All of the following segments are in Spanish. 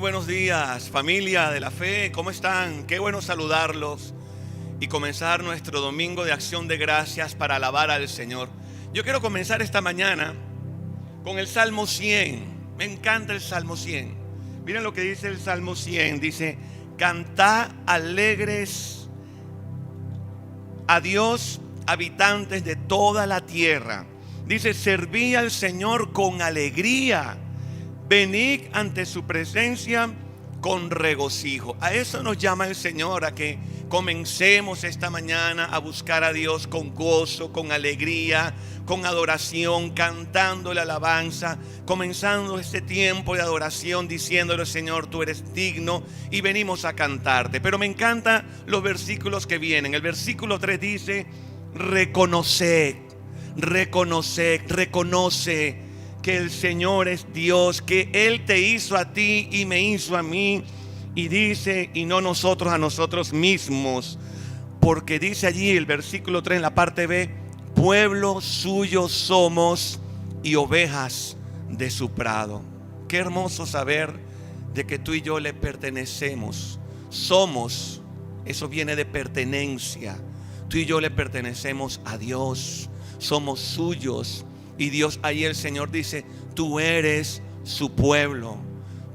buenos días, familia de la fe, ¿cómo están? Qué bueno saludarlos y comenzar nuestro domingo de acción de gracias para alabar al Señor. Yo quiero comenzar esta mañana con el Salmo 100. Me encanta el Salmo 100. Miren lo que dice el Salmo 100. Dice: cantad alegres a Dios, habitantes de toda la tierra. Dice: serví al Señor con alegría. Venid ante su presencia con regocijo. A eso nos llama el Señor, a que comencemos esta mañana a buscar a Dios con gozo, con alegría, con adoración, cantando la alabanza, comenzando este tiempo de adoración diciéndole: Señor, tú eres digno, y venimos a cantarte. Pero me encantan los versículos que vienen. El versículo 3 dice: reconoce que el Señor es Dios, que Él te hizo a ti y me hizo a mí. Y dice: y no nosotros a nosotros mismos, porque dice allí el versículo 3 en la parte B: pueblo suyo somos y ovejas de su prado. Qué hermoso saber de que tú y yo le pertenecemos. Somos, eso viene de pertenencia. Tú y yo le pertenecemos a Dios, somos suyos. Y Dios, ahí el Señor dice: tú eres su pueblo,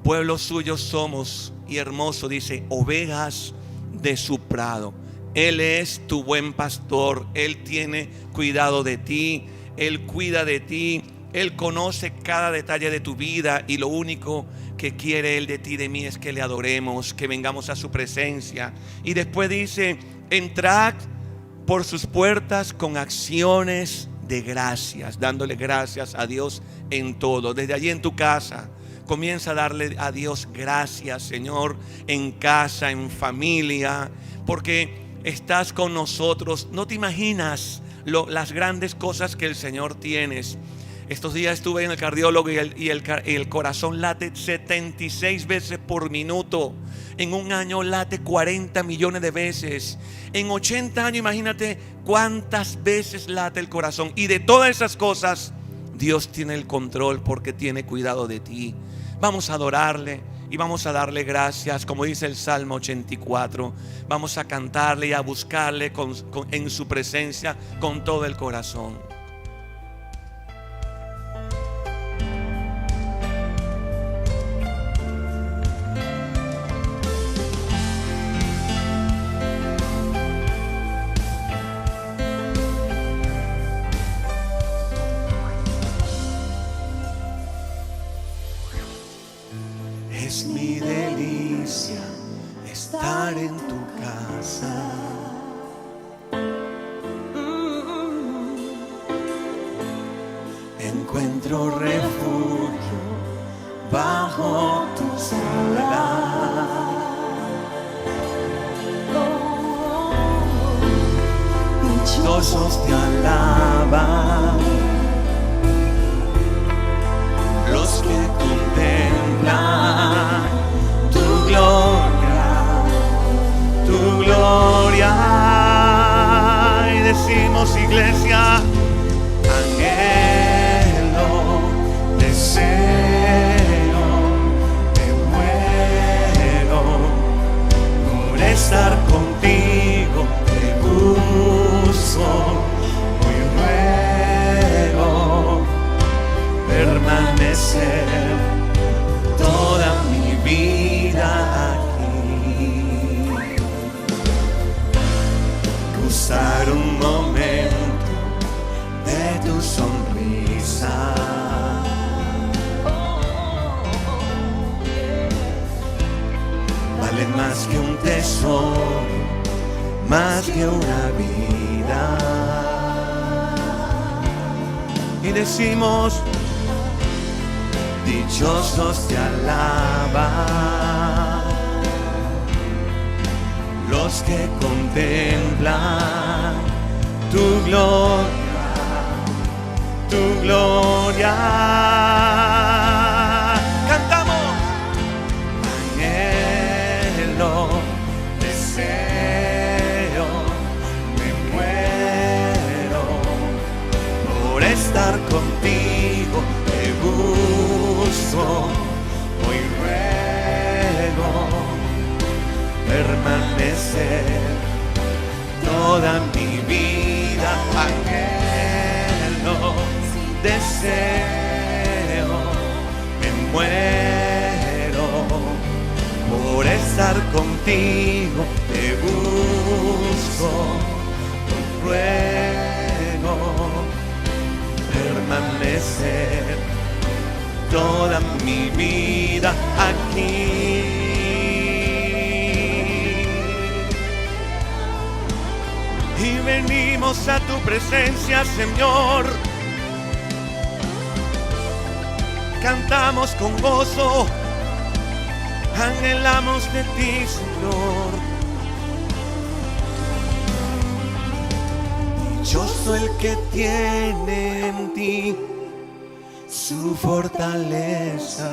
pueblo suyo somos. Y hermoso dice: ovejas de su prado. Él es tu buen pastor. Él tiene cuidado de ti, Él cuida de ti, Él conoce cada detalle de tu vida. Y lo único que quiere Él de ti, de mí, es que le adoremos, que vengamos a su presencia. Y después dice: entrad por sus puertas con acciones de gracias, dándole gracias a Dios en todo. Desde allí en tu casa, comienza a darle a Dios gracias, Señor, en casa, en familia, porque estás con nosotros. No te imaginas las grandes cosas que el Señor tienes. Estos días estuve en el cardiólogo y el corazón late 76 veces por minuto. En un año late 40 millones de veces. En 80 años, imagínate cuántas veces late el corazón. Y de todas esas cosas, Dios tiene el control, porque tiene cuidado de ti. Vamos a adorarle y vamos a darle gracias, como dice el Salmo 84. Vamos a cantarle y a buscarle en su presencia con todo el corazón. Es mi delicia estar en tu casa. Encuentro refugio bajo tus alas. Dichosos te alaban los que contemplan tu gloria. Y decimos, iglesia: anhelo, deseo, te muero por estar contigo, te busco, muy ruego permanecer toda mi vida aquí. Gustar un momento de tu sonrisa. Vale más que un tesoro, más que una vida. Y decimos: dichosos te alaban los que contemplan tu gloria. Cantamos: anhelo, deseo, me muero por estar contigo, te busco, hoy ruego permanecer toda mi vida. Anhelo, deseo, me muero por estar contigo. Te busco, te ruego, permanecer toda mi vida aquí. Y venimos a tu presencia, Señor. Cantamos con gozo, anhelamos de ti, Señor. Dichoso el que tiene en ti su fortaleza.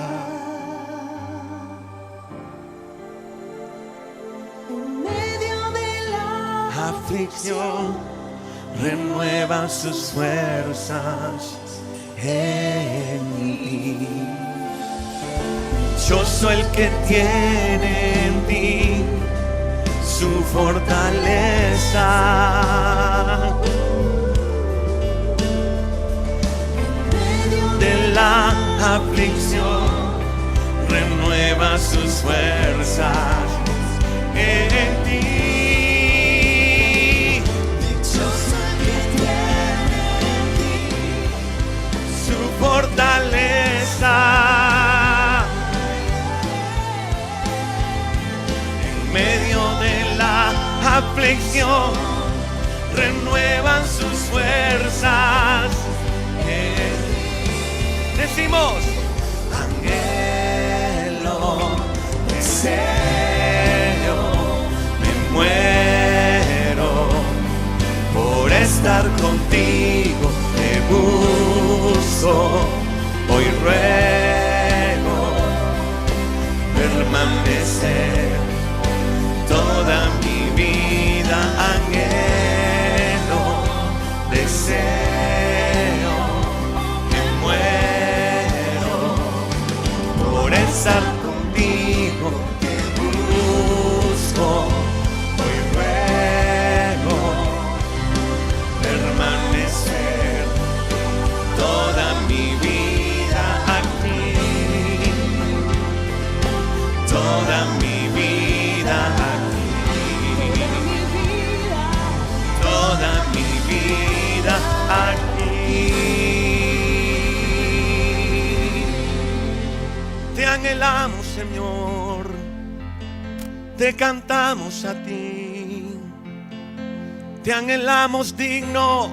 En medio de la Aflicción renueva sus fuerzas en mí. Dichoso el que tiene en ti su fortaleza. De la aflicción renueva sus fuerzas en ti. dichoso el que tiene en ti Su fortaleza en medio de la aflicción renuevan sus fuerzas. Decimos, anhelo, deseo, me muero por estar contigo. Te busco, hoy ruego, permanecer toda mi vida. Anhelo, deseo, me muero por estar contigo. Te busco, hoy ruego, permanecer toda mi vida aquí. Toda mi vida aquí. Toda mi vida aquí. Te anhelamos, Señor, te cantamos a ti, te anhelamos digno,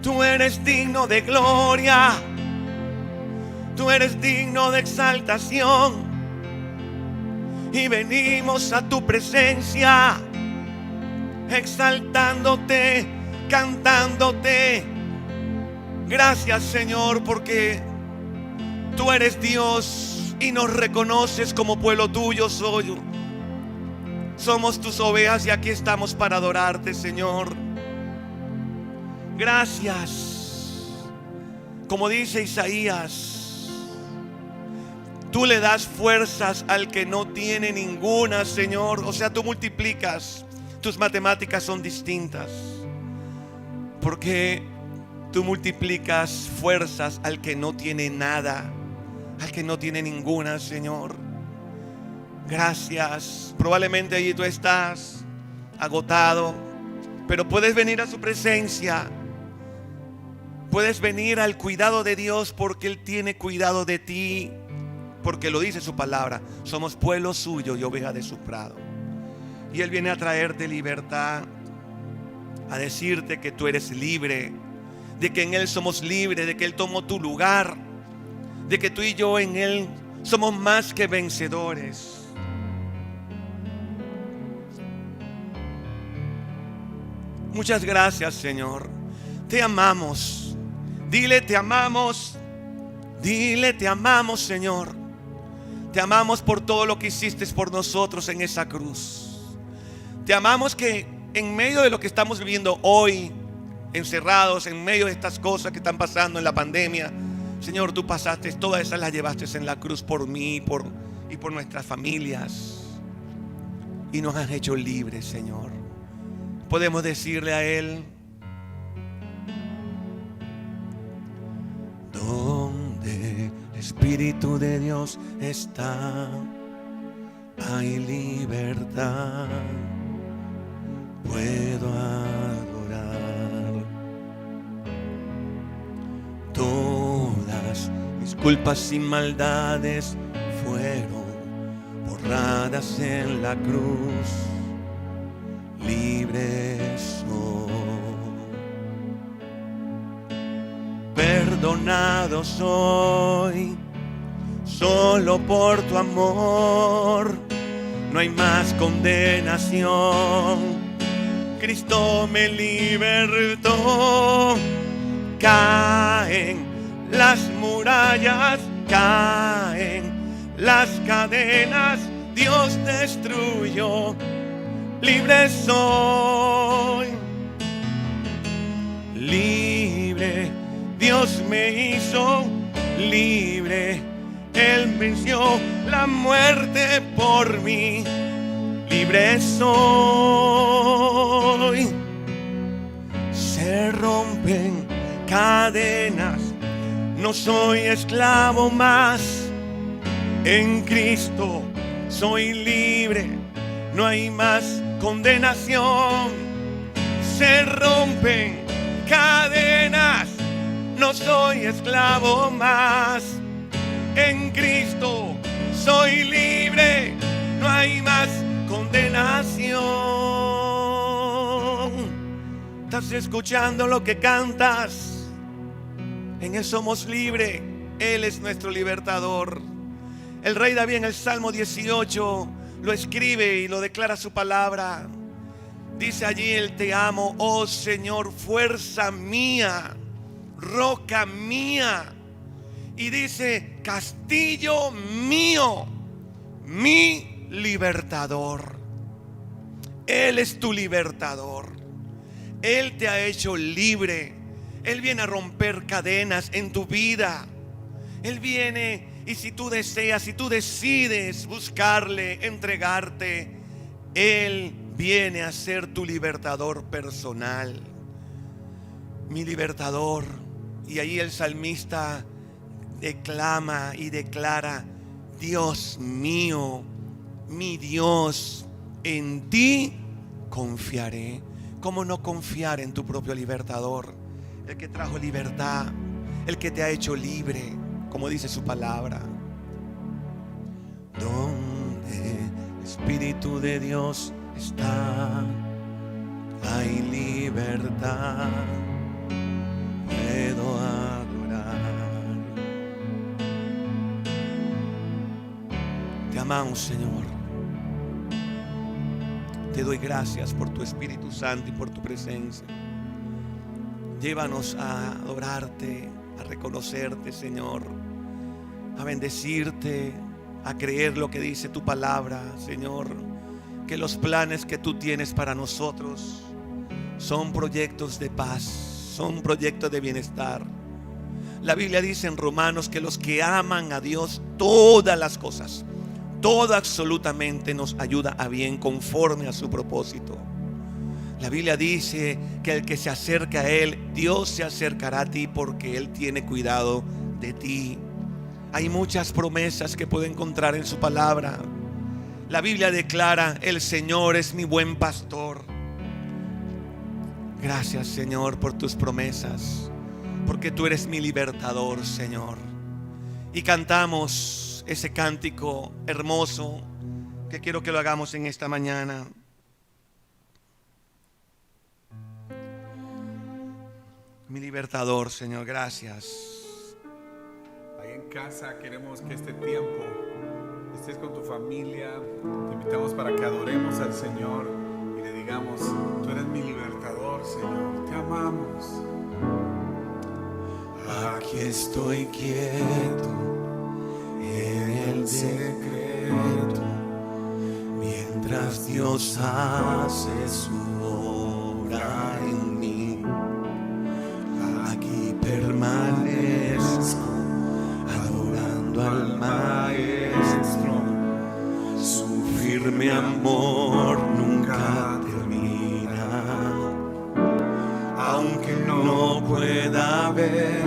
tú eres digno de gloria, tú eres digno de exaltación, y venimos a tu presencia, exaltándote, cantándote. Gracias, Señor, porque tú eres Dios y nos reconoces como pueblo tuyo. Somos tus ovejas y aquí estamos para adorarte, Señor. Gracias. Como dice Isaías, tú le das fuerzas al que no tiene ninguna, Señor. O sea, tú multiplicas. Tus matemáticas son distintas, porque tú multiplicas fuerzas al que no tiene nada, al que no tiene ninguna, Señor. Gracias. Probablemente allí tú estás agotado, pero puedes venir a su presencia. Puedes venir al cuidado de Dios, porque Él tiene cuidado de ti, porque lo dice su palabra. Somos pueblo suyo y oveja de su prado. Y Él viene a traerte libertad, a decirte que tú eres libre, de que en Él somos libres, de que Él tomó tu lugar, de que tú y yo en Él somos más que vencedores. Muchas gracias, Señor. Te amamos. Dile, te amamos. Dile, te amamos, Señor. Te amamos por todo lo que hiciste por nosotros en esa cruz. Te amamos que en medio de lo que estamos viviendo hoy, encerrados, en medio de estas cosas que están pasando en la pandemia, Señor, tú pasaste, todas esas las llevaste en la cruz por mí y por nuestras familias, y nos has hecho libres, Señor. Podemos decirle a Él: donde el Espíritu de Dios está, hay libertad. Puedo adorar. Todas mis culpas y maldades fueron borradas en la cruz. Libre soy, perdonado soy, solo por tu amor. No hay más condenación. Cristo me libertó. Caen las murallas, caen las cadenas, Dios destruyó. Libre soy, libre, Dios me hizo libre. Él venció la muerte por mí. Libre soy. Se rompen cadenas, no soy esclavo más. En Cristo soy libre, no hay más condenación. Se rompen cadenas, no soy esclavo más. En Cristo soy libre, no hay más condenación. ¿Estás escuchando lo que cantas? En Él somos libres. Él es nuestro libertador. El rey David en el Salmo 18 lo escribe y lo declara su palabra. Dice allí: Él te amo, oh Señor, fuerza mía, roca mía. Y dice: castillo mío, mi libertador. Él es tu libertador. Él te ha hecho libre. Él viene a romper cadenas en tu vida. Él viene, y si tú deseas, si tú decides buscarle, entregarte, Él viene a ser tu libertador personal. Mi libertador. Y ahí el salmista declama y declara: Dios mío, mi Dios, en ti confiaré. ¿Cómo no confiar en tu propio libertador? El que trajo libertad, el que te ha hecho libre, como dice su palabra. Donde el Espíritu de Dios está, hay libertad. Puedo adorar. Te amamos, Señor. Te doy gracias por tu Espíritu Santo y por tu presencia. Llévanos a adorarte, a reconocerte, Señor, a bendecirte, a creer lo que dice tu palabra, Señor. Que los planes que tú tienes para nosotros son proyectos de paz, son proyectos de bienestar. La Biblia dice en Romanos que los que aman a Dios, todas las cosas, todo absolutamente nos ayuda a bien conforme a su propósito. La Biblia dice que el que se acerca a Él, Dios se acercará a ti porque Él tiene cuidado de ti. Hay muchas promesas que puedo encontrar en su palabra. La Biblia declara: el Señor es mi buen pastor. Gracias, Señor, por tus promesas, porque tú eres mi libertador, Señor. Y cantamos ese cántico hermoso que quiero que lo hagamos en esta mañana. Mi libertador, Señor, gracias. Ahí en casa queremos que este tiempo estés con tu familia. Te invitamos para que adoremos al Señor y le digamos: tú eres mi libertador, Señor, te amamos. Aquí estoy quieto en el secreto, mientras Dios hace su obra en mí. Aquí permanezco adorando al Maestro, aunque no pueda ver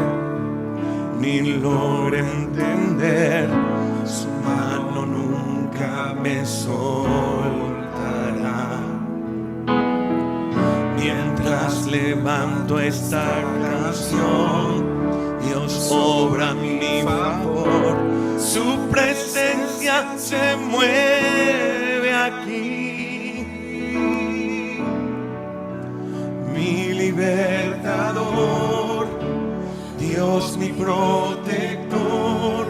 ni logre entender, su mano nunca me soltará. Mientras levanto esta canción, Dios obra a mi favor, su presencia se mueve aquí. Mi libertador, Dios mi protector,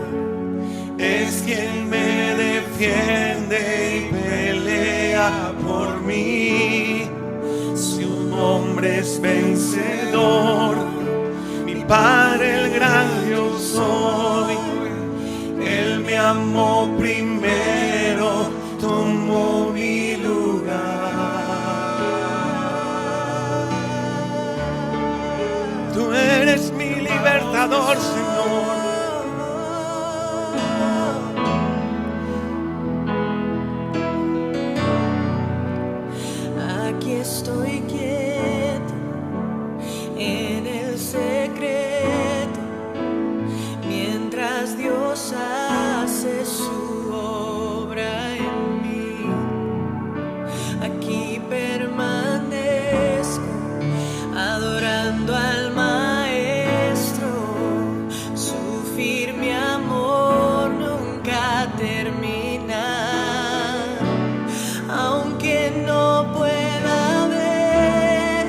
es quien me defiende y pelea por mí. Si un hombre es vencedor, mi Padre el gran yo soy. Él me amó primero, tomó mi lugar. Tú eres mi libertador, Señor. Aquí estoy quieto en el secreto, mientras Dios hace su obra en mí. Aquí permanezco adorando al Maestro, su firme amor nunca termina. Aunque no pueda ver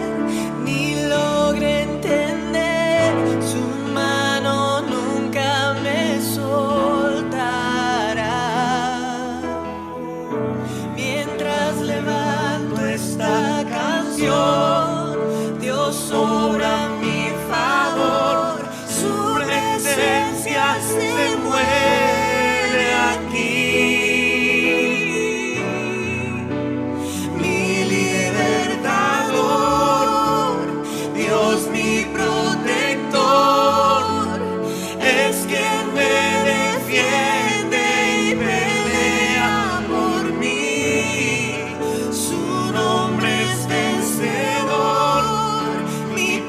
ni logre entender, su mano nunca me soltará. Mientras levanto esta canción, Dios obra a mi favor, su presencia se mueve aquí. Mi libertador, Dios mi protector, es quien me defiende y pelea por mí. Su nombre es vencedor, mi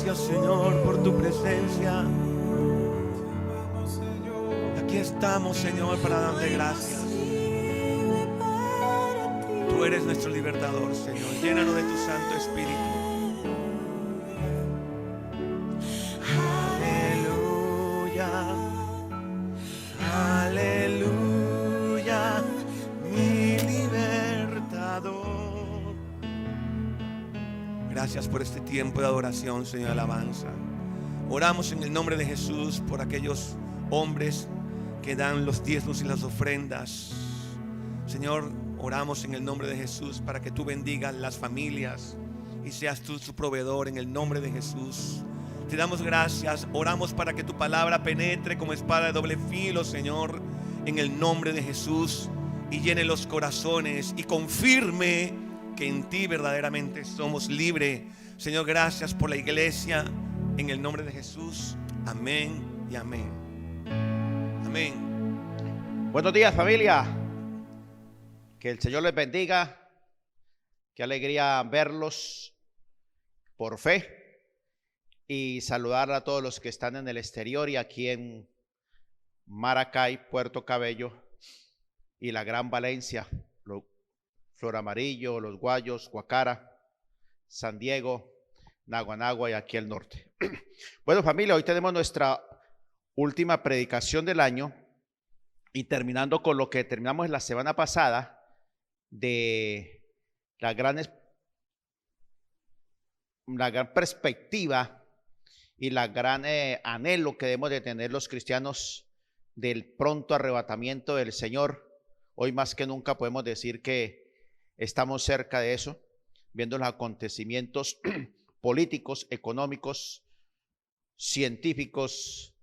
Gracias, Señor, por tu presencia. Aquí estamos, Señor, para darte gracias. Tú eres nuestro libertador, Señor. Llénanos de tu Santo Espíritu. Aleluya. Aleluya. Mi libertador. Gracias por este tiempo de adoración, Señor, alabanza. Oramos en el nombre de Jesús por aquellos hombres que dan los diezmos y las ofrendas. Señor, oramos en el nombre de Jesús para que tú bendigas las familias y seas tú su proveedor en el nombre de Jesús. Te damos gracias, oramos para que tu palabra penetre como espada de doble filo, Señor, en el nombre de Jesús, y llene los corazones y confirme que en ti verdaderamente somos libres. Señor, gracias por la iglesia, en el nombre de Jesús. Amén y amén. Amén. Buenos días, familia. Que el Señor les bendiga. Qué alegría verlos por fe. Y saludar a todos los que están en el exterior y aquí en Maracay, Puerto Cabello y la Gran Valencia, Flor Amarillo, Los Guayos, Guacara, San Diego, Naguanagua y aquí el norte. Bueno, familia, hoy tenemos nuestra última predicación del año y terminando con lo que terminamos la semana pasada de la gran perspectiva y la gran anhelo que debemos de tener los cristianos del pronto arrebatamiento del Señor. Hoy más que nunca podemos decir que estamos cerca de eso, viendo los acontecimientos políticos, económicos, científicos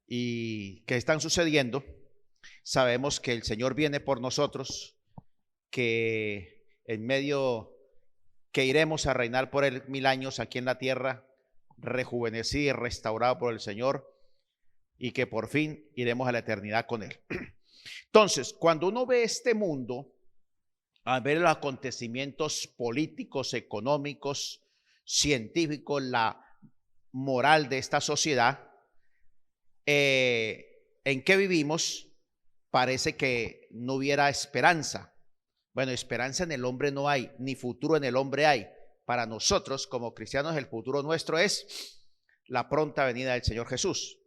y que están sucediendo. Sabemos que el Señor viene por nosotros, que en medio que iremos a reinar por él 1000 años aquí en la tierra, rejuvenecido y restaurado por el Señor, y que por fin iremos a la eternidad con él. Entonces, cuando uno ve este mundo, al ver los acontecimientos políticos, económicos, científicos, la moral de esta sociedad, ¿en qué vivimos? Parece que no hubiera esperanza. Bueno, esperanza en el hombre no hay, ni futuro en el hombre hay. Para nosotros como cristianos el futuro nuestro es la pronta venida del Señor Jesús.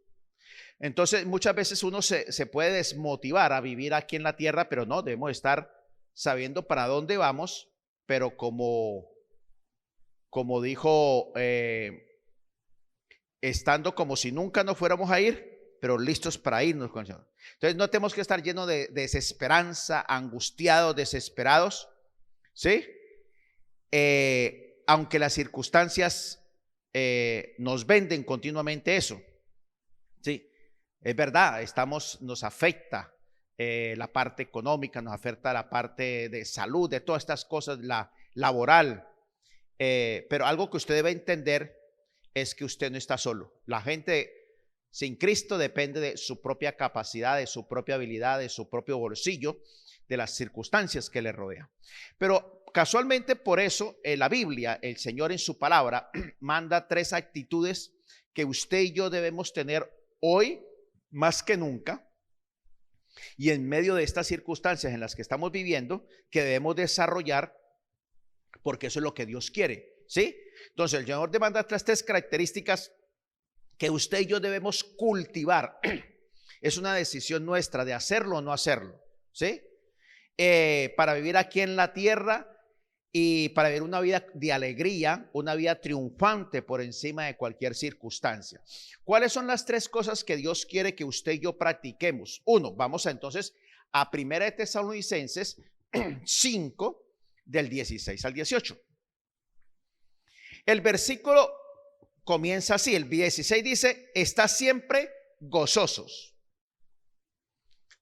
Entonces muchas veces uno se puede desmotivar a vivir aquí en la tierra, pero no, debemos estar sabiendo para dónde vamos, pero como dijo, estando como si nunca nos fuéramos a ir, pero listos para irnos con el Señor. Entonces no tenemos que estar llenos de desesperanza, angustiados, desesperados, ¿sí? Aunque las circunstancias nos venden continuamente eso, ¿sí? Es verdad, nos afecta la parte económica, nos afecta la parte de salud, de todas estas cosas, la laboral, pero algo que usted debe entender es que usted no está solo. La gente sin Cristo depende de su propia capacidad, de su propia habilidad, de su propio bolsillo, de las circunstancias que le rodean. Pero casualmente por eso en la Biblia, el Señor en su palabra manda 3 actitudes que usted y yo debemos tener hoy más que nunca, y en medio de estas circunstancias en las que estamos viviendo, que debemos desarrollar, porque eso es lo que Dios quiere, ¿sí? Entonces el Señor demanda 3 características que usted y yo debemos cultivar. Es una decisión nuestra de hacerlo o no hacerlo, ¿sí? Para vivir aquí en la tierra y para vivir una vida de alegría, una vida triunfante por encima de cualquier circunstancia. ¿Cuáles son las 3 cosas que Dios quiere que usted y yo practiquemos? Uno, vamos entonces a 1 de Tesalonicenses 5, del 16 al 18. El versículo comienza así, el 16 dice, está siempre gozosos.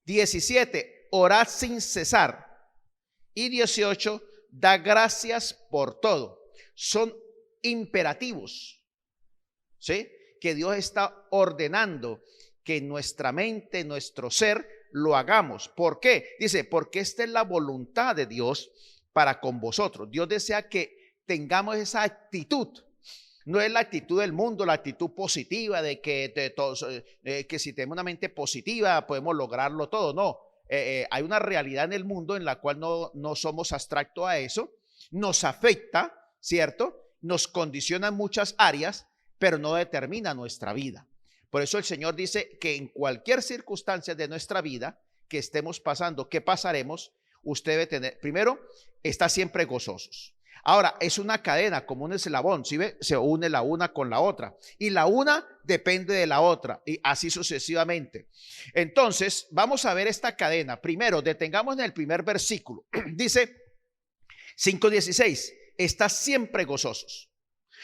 17, orad sin cesar. Y 18, da gracias por todo. Son imperativos, ¿sí? Que Dios está ordenando que nuestra mente, nuestro ser, lo hagamos. ¿Por qué? Dice, porque esta es la voluntad de Dios para con vosotros. Dios desea que tengamos esa actitud No es la actitud del mundo, la actitud positiva de que, que si tenemos una mente positiva podemos lograrlo todo. No, hay una realidad en el mundo en la cual no somos abstractos a eso. Nos afecta, ¿cierto? Nos condiciona en muchas áreas, pero no determina nuestra vida. Por eso el Señor dice que en cualquier circunstancia de nuestra vida que estemos pasando, que pasaremos, usted debe tener, primero, está siempre gozosos. Ahora, es una cadena, como un eslabón, ¿sí ve? Se une la una con la otra. Y la una depende de la otra, y así sucesivamente. Entonces, vamos a ver esta cadena. Primero, detengamos en el primer versículo. Dice 5:16, está siempre gozosos.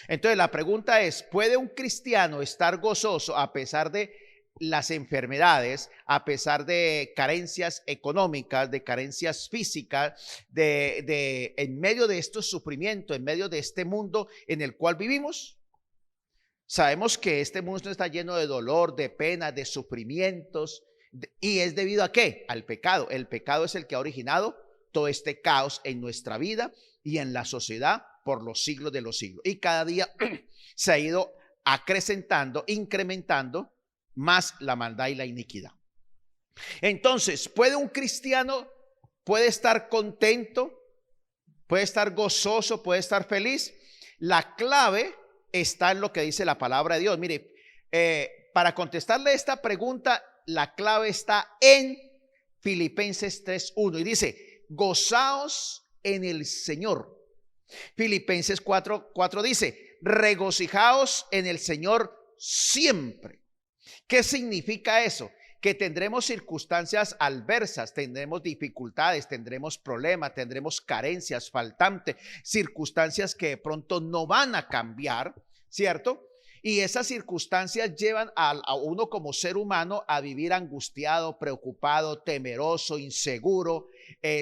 Entonces, la pregunta es, ¿puede un cristiano estar gozoso a pesar de las enfermedades, a pesar de carencias económicas, de carencias físicas, en medio de estos sufrimientos, en medio de este mundo en el cual vivimos? Sabemos que este mundo está lleno de dolor, de pena, de sufrimientos, y es debido a ¿qué? Al pecado. El pecado es el que ha originado todo este caos en nuestra vida y en la sociedad por los siglos de los siglos. Y cada día se ha ido acrecentando, incrementando más la maldad y la iniquidad. Entonces, ¿puede un cristiano, puede estar contento, puede estar gozoso, puede estar feliz? La clave está en lo que dice la palabra de Dios. Mire, para contestarle esta pregunta, la clave está en Filipenses 3:1 y dice, gozaos en el Señor. Filipenses 4:4 dice, regocijaos en el Señor siempre. ¿Qué significa eso? Que tendremos circunstancias adversas, tendremos dificultades, tendremos problemas, tendremos carencias, faltantes, circunstancias que de pronto no van a cambiar, ¿cierto? Y esas circunstancias llevan a uno como ser humano a vivir angustiado, preocupado, temeroso, inseguro,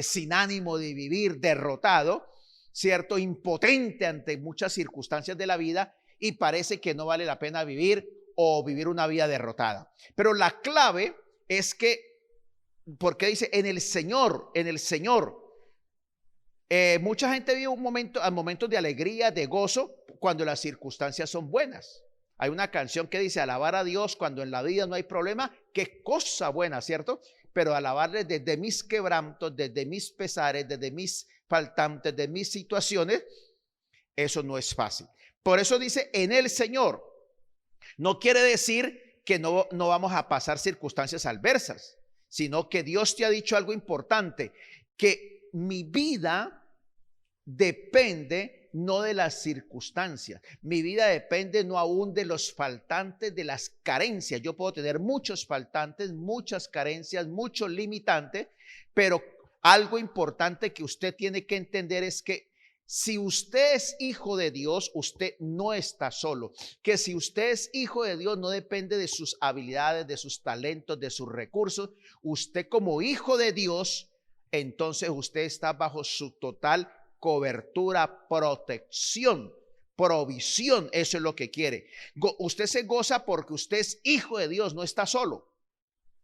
sin ánimo de vivir, derrotado, ¿cierto? Impotente ante muchas circunstancias de la vida y parece que no vale la pena vivir o vivir una vida derrotada. Pero la clave es que, porque dice en el Señor, mucha gente vive momentos de alegría, de gozo, cuando las circunstancias son buenas. Hay una canción que dice alabar a Dios cuando en la vida no hay problema, qué cosa buena, ¿cierto? Pero alabarle desde mis quebrantos, desde mis pesares, desde mis faltantes, de mis situaciones, eso no es fácil. Por eso dice en el Señor. No quiere decir que no vamos a pasar circunstancias adversas, sino que Dios te ha dicho algo importante, que mi vida depende no de las circunstancias, mi vida depende no aún de los faltantes, de las carencias. Yo puedo tener muchos faltantes, muchas carencias, muchos limitantes, pero algo importante que usted tiene que entender es que si usted es hijo de Dios, usted no está solo. Que si usted es hijo de Dios, no depende de sus habilidades, de sus talentos, de sus recursos. Usted como hijo de Dios, entonces usted está bajo su total cobertura, protección, provisión. Eso es lo que quiere. Usted se goza porque usted es hijo de Dios, no está solo.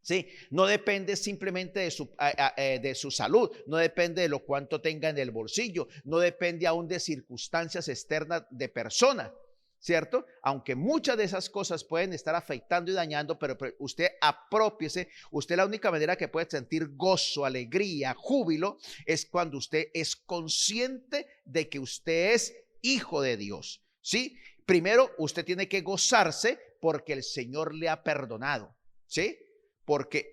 Sí, no depende simplemente de su salud, no depende de lo cuánto tenga en el bolsillo, no depende aún de circunstancias externas de personas, ¿cierto? Aunque muchas de esas cosas pueden estar afectando y dañando, pero usted apropiese. Usted, la única manera que puede sentir gozo, alegría, júbilo es cuando usted es consciente de que usted es hijo de Dios, ¿sí? Primero, usted tiene que gozarse porque el Señor le ha perdonado, ¿sí? Porque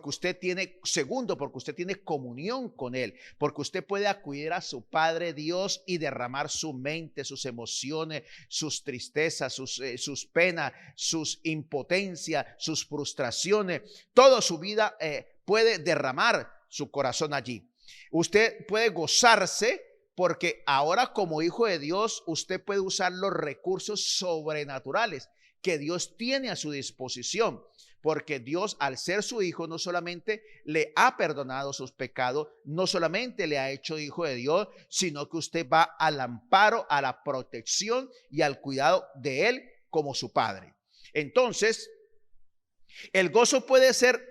usted tiene, segundo, porque usted tiene comunión con Él, porque usted puede acudir a su Padre Dios y derramar su mente, sus emociones, sus tristezas, sus penas, sus impotencias, sus frustraciones, toda su vida puede derramar su corazón allí. Usted puede gozarse porque ahora como hijo de Dios usted puede usar los recursos sobrenaturales que Dios tiene a su disposición. Porque Dios, al ser su hijo, no solamente le ha perdonado sus pecados, no solamente le ha hecho hijo de Dios, sino que usted va al amparo, a la protección y al cuidado de Él como su Padre. Entonces, el gozo puede ser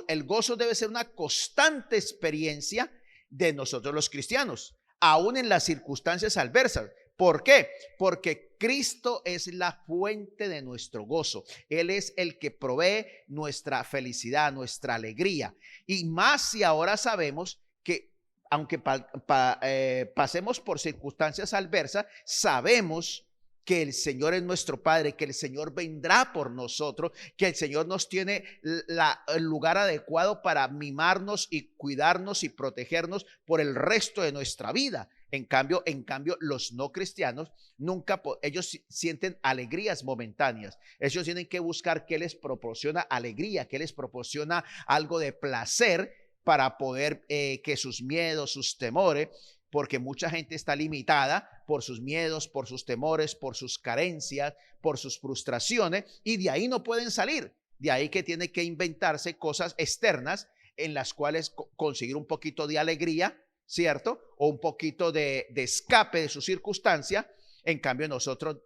el gozo debe ser una constante experiencia de nosotros los cristianos, aún en las circunstancias adversas. ¿Por qué? Porque Cristo es la fuente de nuestro gozo. Él es el que provee nuestra felicidad, nuestra alegría. Y más si ahora sabemos que aunque pasemos por circunstancias adversas, sabemos que el Señor es nuestro Padre, que el Señor vendrá por nosotros, que el Señor nos tiene el lugar adecuado para mimarnos y cuidarnos y protegernos por el resto de nuestra vida. En cambio, los no cristianos nunca, ellos sienten alegrías momentáneas. Ellos tienen que buscar qué les proporciona alegría, qué les proporciona algo de placer para poder que sus miedos, sus temores, porque mucha gente está limitada por sus miedos, por sus temores, por sus carencias, por sus frustraciones, y de ahí no pueden salir. De ahí que tiene que inventarse cosas externas en las cuales conseguir un poquito de alegría, ¿cierto? O un poquito de escape de su circunstancia. En cambio nosotros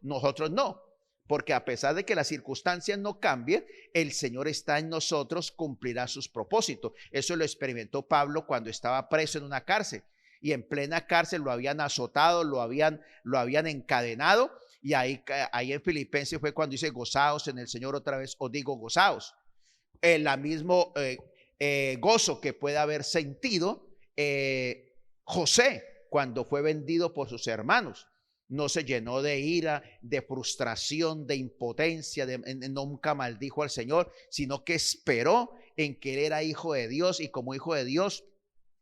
no, porque a pesar de que las circunstancias no cambien, el Señor está en nosotros, cumplirá sus propósitos. Eso lo experimentó Pablo cuando estaba preso en una cárcel, y en plena cárcel lo habían azotado, lo habían encadenado, y ahí en Filipenses fue cuando dice: gozaos en el Señor, otra vez os digo gozaos. El mismo gozo que puede haber sentido José cuando fue vendido por sus hermanos. No se llenó de ira, de frustración, de impotencia, nunca maldijo al Señor, sino que esperó en que él era hijo de Dios, y como hijo de Dios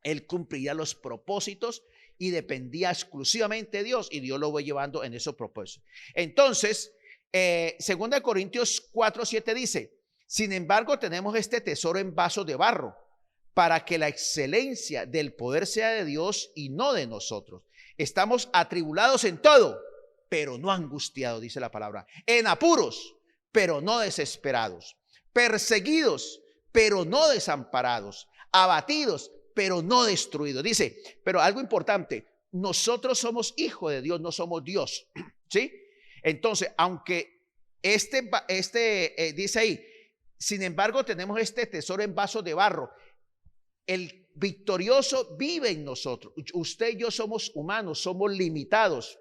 él cumpliría los propósitos y dependía exclusivamente de Dios, y Dios lo va llevando en esos propósitos. Entonces, 2 Corintios 4:7 dice: sin embargo, tenemos este tesoro en vasos de barro, para que la excelencia del poder sea de Dios y no de nosotros. Estamos atribulados en todo, pero no angustiados, dice la palabra. En apuros, pero no desesperados. Perseguidos, pero no desamparados. Abatidos, pero no destruidos. Dice, pero algo importante: nosotros somos hijos de Dios, no somos Dios. ¿Sí? Entonces, aunque dice ahí, sin embargo, tenemos este tesoro en vasos de barro. El victorioso vive en nosotros. Usted y yo somos humanos, somos limitados,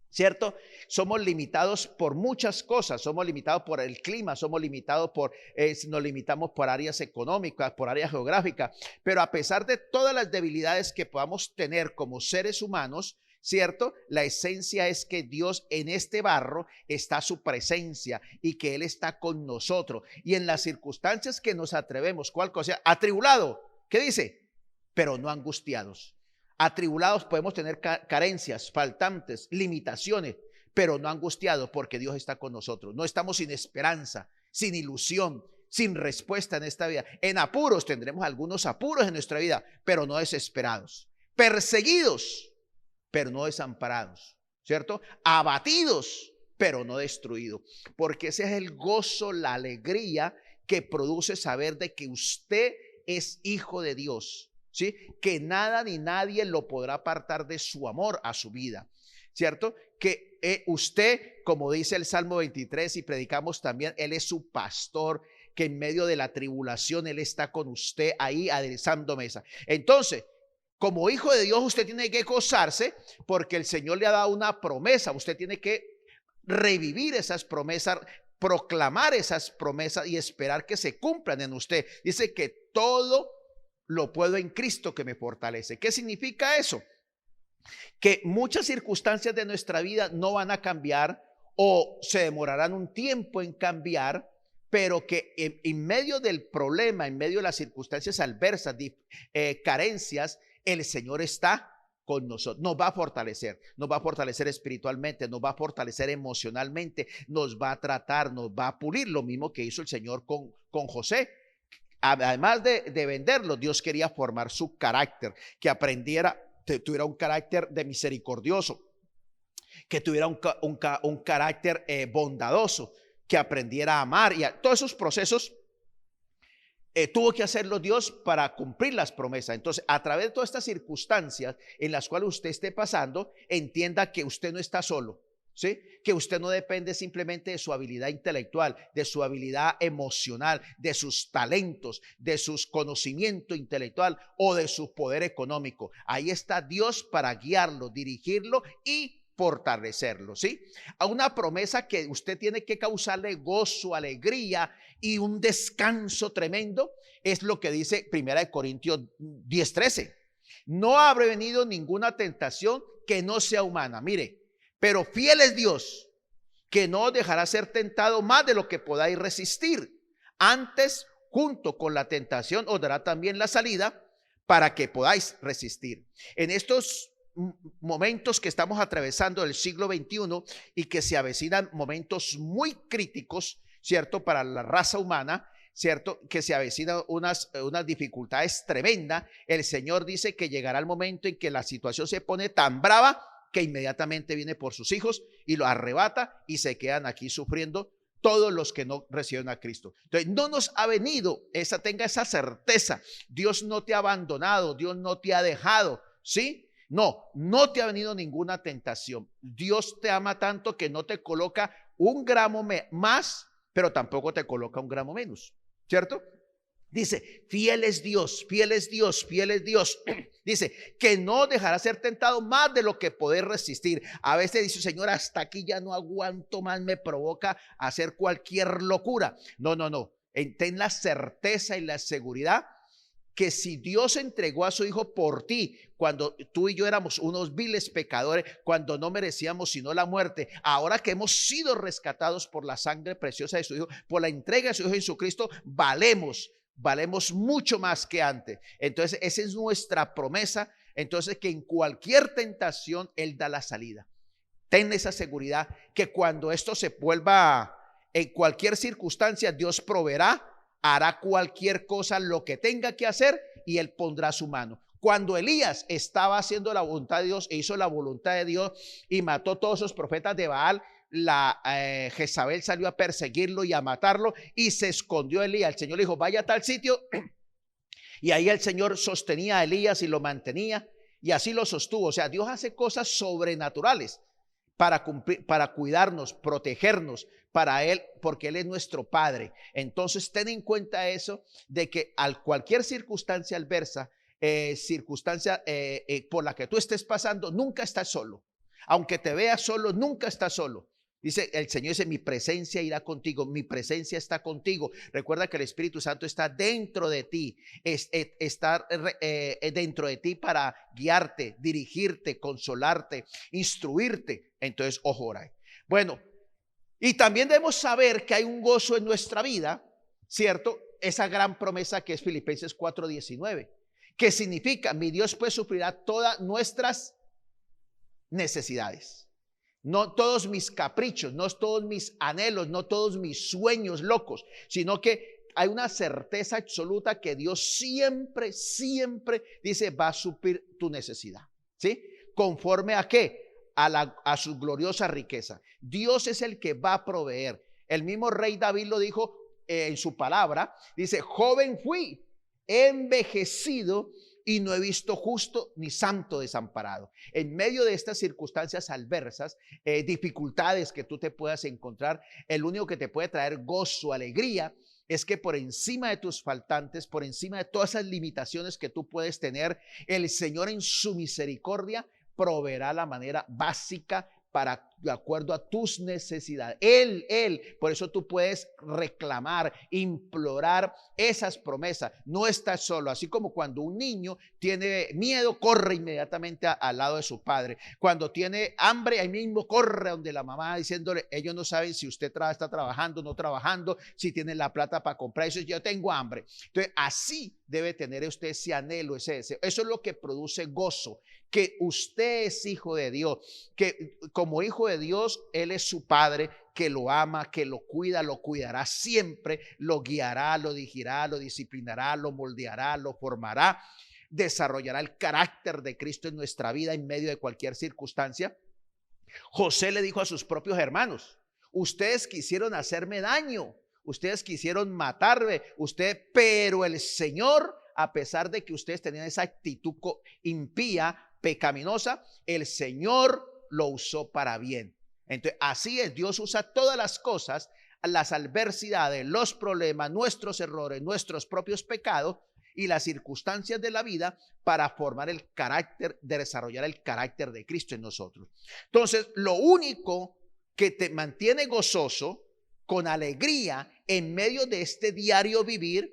¿cierto? Somos limitados por muchas cosas. Somos limitados por el clima, somos limitados nos limitamos por áreas económicas, por áreas geográficas. Pero a pesar de todas las debilidades que podamos tener como seres humanos, ¿cierto? La esencia es que Dios, en este barro está su presencia, y que Él está con nosotros. Y en las circunstancias que nos atrevemos, ¿cuál cosa? Atribulado. ¿Qué dice? Pero no angustiados. Atribulados podemos tener carencias, faltantes, limitaciones, pero no angustiados, porque Dios está con nosotros. No estamos sin esperanza, sin ilusión, sin respuesta en esta vida. En apuros, tendremos algunos apuros en nuestra vida, pero no desesperados. Perseguidos, pero no desamparados, ¿cierto? Abatidos, pero no destruidos. Porque ese es el gozo, la alegría que produce saber de que usted es hijo de Dios, ¿sí? Que nada ni nadie lo podrá apartar de su amor a su vida, ¿cierto? Que usted, como dice el Salmo 23 y predicamos también, Él es su pastor, que en medio de la tribulación Él está con usted ahí aderezando mesa. Entonces, como hijo de Dios, usted tiene que gozarse, porque el Señor le ha dado una promesa. Usted tiene que revivir esas promesas, proclamar esas promesas y esperar que se cumplan en usted. Dice que todo lo puedo en Cristo que me fortalece. ¿Qué significa eso? Que muchas circunstancias de nuestra vida no van a cambiar, o se demorarán un tiempo en cambiar, pero que en medio del problema, en medio de las circunstancias adversas, carencias, el Señor está con nosotros, nos va a fortalecer espiritualmente, nos va a fortalecer emocionalmente, nos va a tratar, nos va a pulir, lo mismo que hizo el Señor con José. Además de venderlo, Dios quería formar su carácter, que tuviera un carácter de misericordioso, que tuviera un carácter bondadoso, que aprendiera a amar, y todos esos procesos tuvo que hacerlo Dios para cumplir las promesas. Entonces, a través de todas estas circunstancias en las cuales usted esté pasando, entienda que usted no está solo, ¿sí? Que usted no depende simplemente de su habilidad intelectual, de su habilidad emocional, de sus talentos, de sus conocimiento intelectual o de su poder económico. Ahí está Dios para guiarlo, dirigirlo y fortalecerlo, ¿sí? A una promesa que usted tiene que causarle gozo, alegría y un descanso tremendo, es lo que dice 1 Corintios 10:13. No habrá venido ninguna tentación que no sea humana, mire, pero fiel es Dios, que no os dejará ser tentado más de lo que podáis resistir. Antes, junto con la tentación, os dará también la salida para que podáis resistir. En estos momentos que estamos atravesando del siglo XXI y que se avecinan momentos muy críticos, ¿cierto? Para la raza humana, ¿cierto? Que se avecinan unas dificultades tremendas. El Señor dice que llegará el momento en que la situación se pone tan brava que inmediatamente viene por sus hijos y lo arrebata y se quedan aquí sufriendo todos los que no reciben a Cristo. Entonces, no nos ha venido tenga esa certeza. Dios no te ha abandonado, Dios no te ha dejado, ¿sí? No te ha venido ninguna tentación. Dios te ama tanto que no te coloca un gramo más, pero tampoco te coloca un gramo menos, ¿cierto? Dice, fiel es Dios, fiel es Dios, fiel es Dios. Dice, que no dejará ser tentado más de lo que poder resistir. A veces dice, Señor, hasta aquí ya no aguanto más, me provoca hacer cualquier locura. No. Ten la certeza y la seguridad que si Dios entregó a su Hijo por ti, cuando tú y yo éramos unos viles pecadores, cuando no merecíamos sino la muerte, ahora que hemos sido rescatados por la sangre preciosa de su Hijo, por la entrega de su Hijo Jesucristo, valemos mucho más que antes. Entonces esa es nuestra promesa. Entonces que en cualquier tentación Él da la salida. Ten esa seguridad que cuando esto se vuelva, en cualquier circunstancia, Dios proveerá, hará cualquier cosa, lo que tenga que hacer, y Él pondrá su mano. Cuando Elías estaba haciendo la voluntad de Dios e hizo la voluntad de Dios y mató todos esos profetas de Baal, Jezabel salió a perseguirlo y a matarlo y se escondió Elías. El Señor le dijo, vaya a tal sitio, y ahí el Señor sostenía a Elías y lo mantenía, y así lo sostuvo. O sea, Dios hace cosas sobrenaturales para cumplir, para cuidarnos, protegernos, para Él, porque Él es nuestro Padre. Entonces ten en cuenta eso, de que a cualquier circunstancia adversa, circunstancia por la que tú estés pasando, nunca estás solo. Aunque te veas solo, nunca estás solo. Dice el Señor, dice, mi presencia irá contigo, mi presencia está contigo. Recuerda que el Espíritu Santo está dentro de ti, está dentro de ti para guiarte, dirigirte, consolarte, instruirte. Entonces, ojo ahí. Bueno, y también debemos saber que hay un gozo en nuestra vida, ¿cierto? Esa gran promesa que es Filipenses 4:19, que significa, mi Dios pues suplirá todas nuestras necesidades. No todos mis caprichos, no todos mis anhelos, no todos mis sueños locos, sino que hay una certeza absoluta que Dios siempre dice va a suplir tu necesidad, ¿sí? ¿Conforme a qué? A su gloriosa riqueza. Dios es el que va a proveer. El mismo rey David lo dijo en su palabra, dice, joven fui, envejecido y no he visto justo ni santo desamparado. En medio de estas circunstancias adversas, dificultades que tú te puedas encontrar, el único que te puede traer gozo, alegría, es que por encima de tus faltantes, por encima de todas esas limitaciones que tú puedes tener, el Señor en su misericordia proveerá la manera básica para, de acuerdo a tus necesidades. Él, por eso tú puedes reclamar, implorar esas promesas. No estás solo, así como cuando un niño tiene miedo, corre inmediatamente al lado de su padre. Cuando tiene hambre, ahí mismo corre donde la mamá diciéndole, ellos no saben si usted está trabajando, no trabajando, si tiene la plata para comprar eso, yo tengo hambre. Entonces, así debe tener usted ese anhelo, ese deseo. Eso es lo que produce gozo, que usted es hijo de Dios, que como hijo de Dios, Él es su Padre, que lo ama, que lo cuida, lo cuidará siempre, lo guiará, lo dirigirá, lo disciplinará, lo moldeará, lo formará, desarrollará el carácter de Cristo en nuestra vida en medio de cualquier circunstancia. José le dijo a sus propios hermanos, ustedes quisieron hacerme daño, ustedes quisieron matarme, pero el Señor, a pesar de que ustedes tenían esa actitud impía, pecaminosa, el Señor lo usó para bien. Entonces, así es, Dios usa todas las cosas, las adversidades, los problemas, nuestros errores, nuestros propios pecados, y las circunstancias de la vida para formar el carácter, de desarrollar el carácter de Cristo en nosotros. Entonces, lo único que te mantiene gozoso, con alegría, en medio de este diario vivir,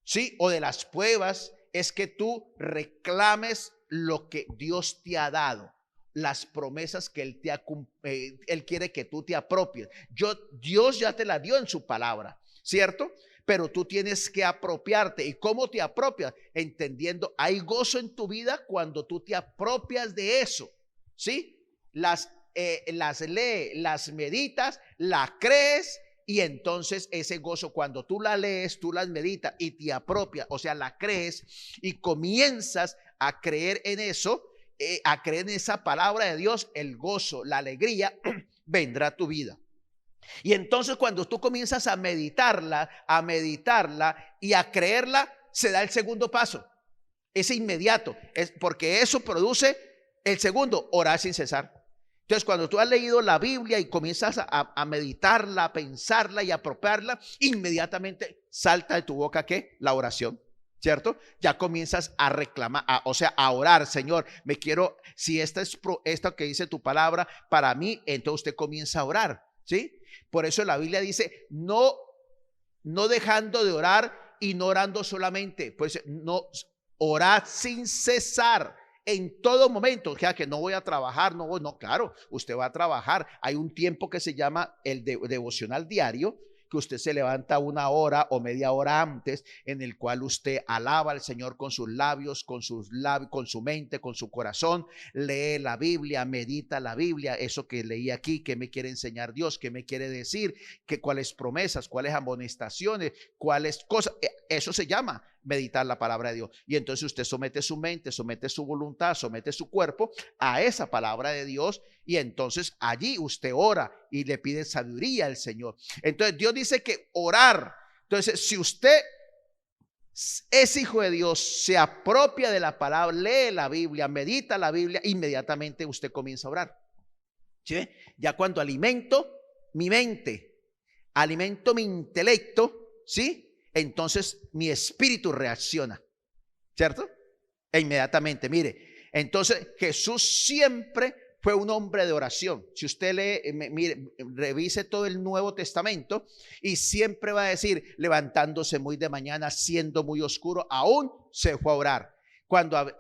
¿sí? O de las pruebas, es que tú reclames lo que Dios te ha dado, las promesas que Él quiere que tú te apropies. Dios ya te la dio en su palabra, ¿cierto? Pero tú tienes que apropiarte. ¿Y cómo te apropias? Entendiendo, hay gozo en tu vida cuando tú te apropias de eso, ¿sí? Las lees, las meditas, las crees, y entonces ese gozo, cuando tú la lees, tú las meditas y te apropias, o sea, la crees y comienzas a creer en eso, a creer en esa palabra de Dios, el gozo, la alegría vendrá a tu vida. Y entonces cuando tú comienzas a meditarla y a creerla, se da el segundo paso. Es inmediato, porque eso produce el segundo, orar sin cesar. Entonces, cuando tú has leído la Biblia y comienzas a meditarla, a pensarla y a apropiarla, inmediatamente salta de tu boca, ¿qué? La oración, ¿cierto? Ya comienzas a reclamar, o sea, a orar. Señor, si esto que dice tu palabra para mí, entonces usted comienza a orar, ¿sí? Por eso la Biblia dice, no dejando de orar y no orando solamente, pues no, orad sin cesar. En todo momento, o sea, que no voy a trabajar, no, claro, usted va a trabajar. Hay un tiempo que se llama el devocional diario, que usted se levanta una hora o media hora antes, en el cual usted alaba al Señor con sus labios, con su mente, con su corazón, lee la Biblia, medita la Biblia, eso que leí aquí, qué me quiere enseñar Dios, qué me quiere decir, cuáles promesas, cuáles amonestaciones, cuáles cosas. Eso se llama meditar la palabra de Dios. Y entonces usted somete su mente, somete su voluntad, somete su cuerpo a esa palabra de Dios, y entonces allí usted ora y le pide sabiduría al Señor. Entonces Dios dice que orar. Entonces, si usted es hijo de Dios, se apropia de la palabra, lee la Biblia, medita la Biblia, inmediatamente usted comienza a orar. ¿Sí? Ya cuando alimento mi mente, alimento mi intelecto, ¿sí? Entonces mi espíritu reacciona, ¿cierto? E inmediatamente, mire, entonces Jesús siempre fue un hombre de oración. Si usted mire, revise todo el Nuevo Testamento y siempre va a decir, levantándose muy de mañana, siendo muy oscuro, aún se fue a orar. Cuando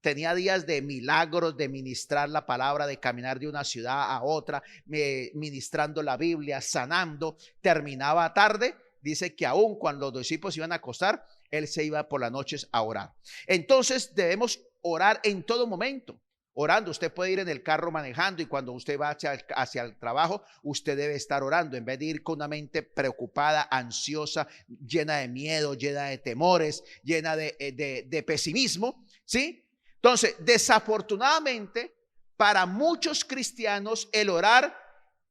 tenía días de milagros, de ministrar la palabra, de caminar de una ciudad a otra, ministrando la Biblia, sanando, terminaba tarde. Dice que aún cuando los discípulos iban a acostar, él se iba por las noches a orar. Entonces debemos orar en todo momento. Orando, usted puede ir en el carro manejando, y cuando usted va hacia el trabajo, usted debe estar orando, en vez de ir con una mente preocupada, ansiosa, llena de miedo, llena de temores, llena de pesimismo, ¿sí? Entonces, desafortunadamente, para muchos cristianos, el orar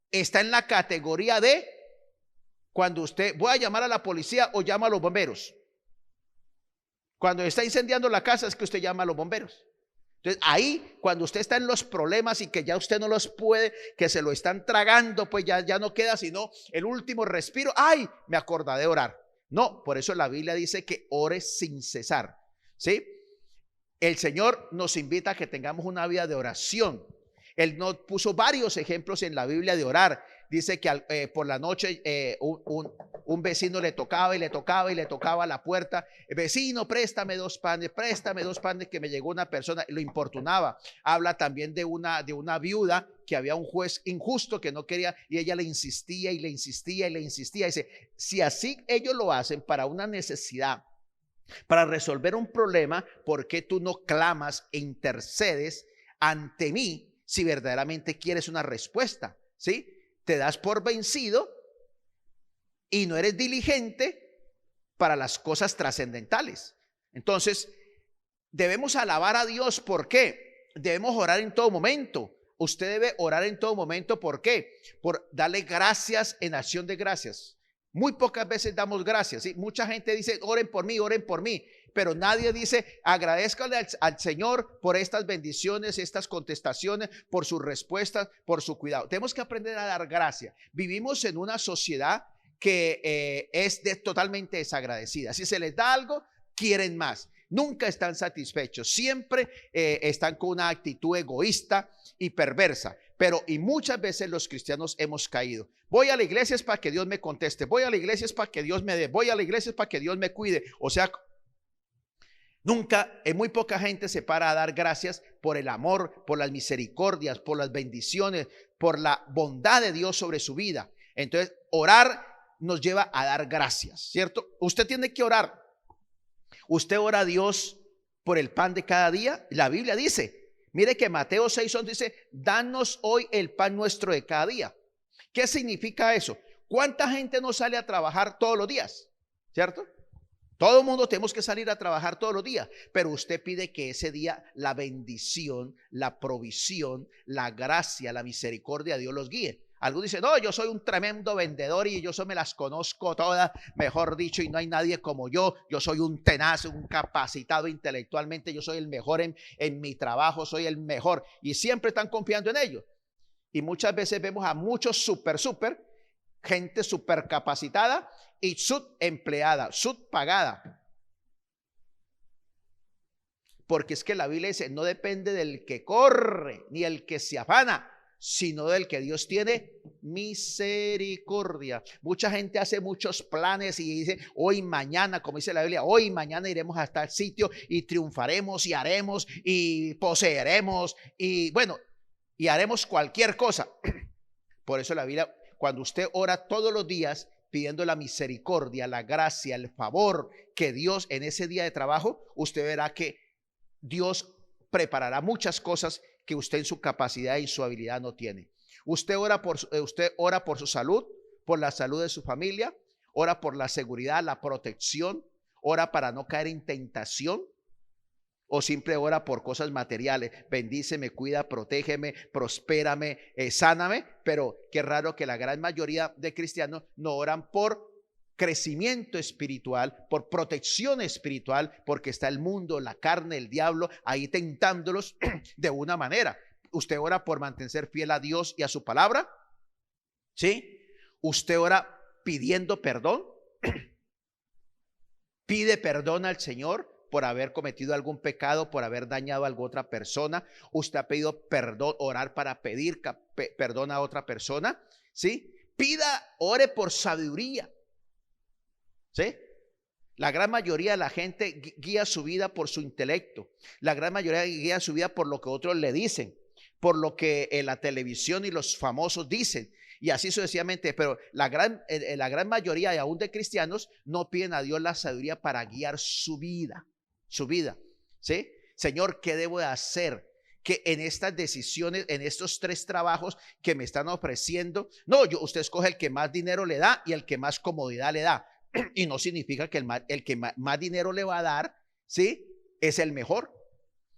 está en la categoría de cuando usted, voy a llamar a la policía o llama a los bomberos. Cuando está incendiando la casa es que usted llama a los bomberos. Entonces ahí, cuando usted está en los problemas y que ya usted no los puede, que se lo están tragando, pues ya no queda sino el último respiro. ¡Ay! Me acordé de orar. No, por eso la Biblia dice que ore sin cesar, ¿sí? El Señor nos invita a que tengamos una vida de oración. Él nos puso varios ejemplos en la Biblia de orar. Dice que por la noche un vecino le tocaba y le tocaba y le tocaba a la puerta. Vecino, préstame 2 panes, que me llegó una persona, lo importunaba. Habla también de una viuda que había un juez injusto que no quería, y ella le insistía y le insistía y le insistía. Dice, si así ellos lo hacen para una necesidad, para resolver un problema, ¿por qué tú no clamas e intercedes ante mí si verdaderamente quieres una respuesta? ¿Sí? Te das por vencido y no eres diligente para las cosas trascendentales. Entonces, debemos alabar a Dios. ¿Por qué? Debemos orar en todo momento. Usted debe orar en todo momento. ¿Por qué? Por darle gracias en acción de gracias. Muy pocas veces damos gracias, ¿sí? Mucha gente dice, oren por mí, pero nadie dice, agradezcanle al Señor por estas bendiciones, estas contestaciones, por sus respuestas, por su cuidado. Tenemos que aprender a dar gracias. Vivimos en una sociedad que es totalmente desagradecida. Si se les da algo, quieren más. Nunca están satisfechos, siempre están con una actitud egoísta y perversa. Pero y muchas veces los cristianos hemos caído. Voy a la iglesia es para que Dios me conteste, voy a la iglesia es para que Dios me dé, voy a la iglesia es para que Dios me cuide. O sea, nunca, muy poca gente se para a dar gracias por el amor, por las misericordias, por las bendiciones, por la bondad de Dios sobre su vida. Entonces, orar nos lleva a dar gracias, ¿cierto? Usted tiene que orar. Usted ora a Dios por el pan de cada día. La Biblia dice, mire que Mateo 6:11 dice, danos hoy el pan nuestro de cada día. ¿Qué significa eso? ¿Cuánta gente no sale a trabajar todos los días? ¿Cierto? Todo el mundo tenemos que salir a trabajar todos los días, pero usted pide que ese día la bendición, la provisión, la gracia, la misericordia de Dios los guíe. Algunos dicen, no, yo soy un tremendo vendedor y yo me las conozco todas, mejor dicho, y no hay nadie como yo soy un tenaz, un capacitado intelectualmente, yo soy el mejor en mi trabajo, soy el mejor, y siempre están confiando en ellos. Y muchas veces vemos a muchos gente super capacitada y subempleada, subpagada. Porque es que la Biblia dice, no depende del que corre ni el que se afana, sino del que Dios tiene misericordia. Mucha gente hace muchos planes y dice, hoy, mañana, como dice la Biblia, hoy, mañana iremos a tal sitio y triunfaremos y haremos y poseeremos y bueno, y haremos cualquier cosa. Por eso la Biblia, cuando usted ora todos los días pidiendo la misericordia, la gracia, el favor que Dios en ese día de trabajo, usted verá que Dios preparará muchas cosas que usted en su capacidad y su habilidad no tiene. Usted ora por su salud, por la salud de su familia, ora por la seguridad, la protección, ora para no caer en tentación, o siempre ora por cosas materiales. Bendíceme, cuida, protégeme, prospérame, sáname. Pero qué raro que la gran mayoría de cristianos no oran por crecimiento espiritual, por protección espiritual, porque está el mundo, la carne, el diablo ahí tentándolos de una manera. Usted ora por mantenerse fiel a Dios y a su palabra, ¿sí? Usted ora pidiendo perdón, pide perdón al Señor por haber cometido algún pecado, por haber dañado a alguna otra persona. Usted ha pedido perdón, orar para pedir perdón a otra persona, ¿sí? Ore por sabiduría, ¿sí? La gran mayoría de la gente guía su vida por su intelecto. La gran mayoría guía su vida por lo que otros le dicen, por lo que la televisión y los famosos dicen, y así sucesivamente. Pero la gran mayoría, y aún de cristianos, no piden a Dios la sabiduría para guiar su vida, ¿sí? Señor, ¿qué debo de hacer? Que en estas decisiones, en estos 3 trabajos que me están ofreciendo, no, usted escoge el que más dinero le da y el que más comodidad le da. Y no significa que el que más dinero le va a dar, ¿sí?, es el mejor,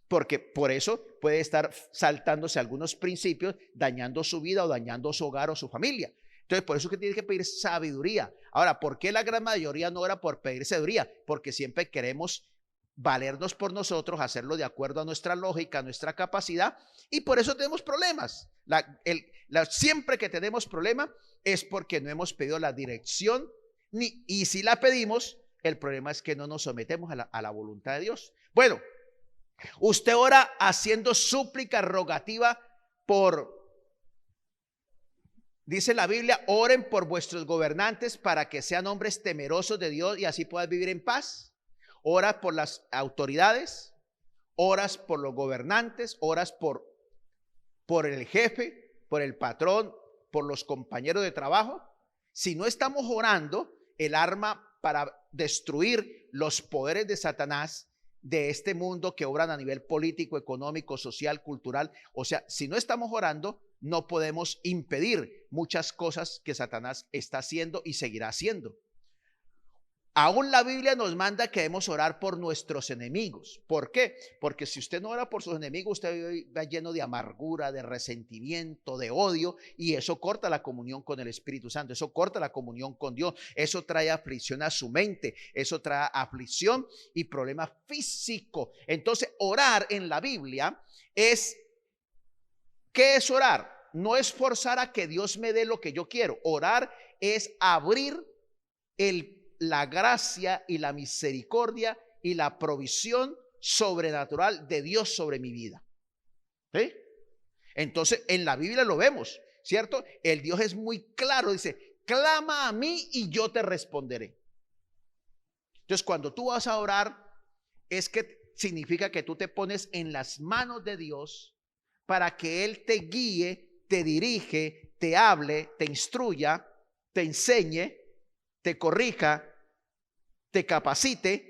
porque por eso puede estar saltándose algunos principios, dañando su vida o dañando su hogar o su familia. Entonces, por eso es que tiene que pedir sabiduría. Ahora, ¿por qué la gran mayoría no ora por pedir sabiduría? Porque siempre queremos valernos por nosotros, hacerlo de acuerdo a nuestra lógica, a nuestra capacidad, y por eso tenemos problemas. Siempre que tenemos problemas es porque no hemos pedido la dirección, y si la pedimos, el problema es que no nos sometemos a la voluntad de Dios. Bueno, usted ora haciendo súplica, rogativa dice la Biblia, oren por vuestros gobernantes para que sean hombres temerosos de Dios y así puedan vivir en paz. Ora por las autoridades, oras por los gobernantes, oras por el jefe, por el patrón, por los compañeros de trabajo. Si no estamos orando, el arma para destruir los poderes de Satanás de este mundo que obran a nivel político, económico, social, cultural, o sea, si no estamos orando, no podemos impedir muchas cosas que Satanás está haciendo y seguirá haciendo. Aún la Biblia nos manda que debemos orar por nuestros enemigos. ¿Por qué? Porque si usted no ora por sus enemigos, usted va lleno de amargura, de resentimiento, de odio, y eso corta la comunión con el Espíritu Santo, eso corta la comunión con Dios, eso trae aflicción a su mente, eso trae aflicción y problema físico. Entonces, orar en la Biblia ¿qué es orar? No es forzar a que Dios me dé lo que yo quiero. Orar es abrir la gracia y la misericordia y la provisión sobrenatural de Dios sobre mi vida. ¿Sí? Entonces, en la Biblia lo vemos, ¿cierto? El Dios es muy claro, dice, clama a mí y yo te responderé. Entonces, cuando tú vas a orar, es que significa que tú te pones en las manos de Dios para que Él te guíe, te dirige, te hable, te instruya, te enseñe, te corrija, te capacite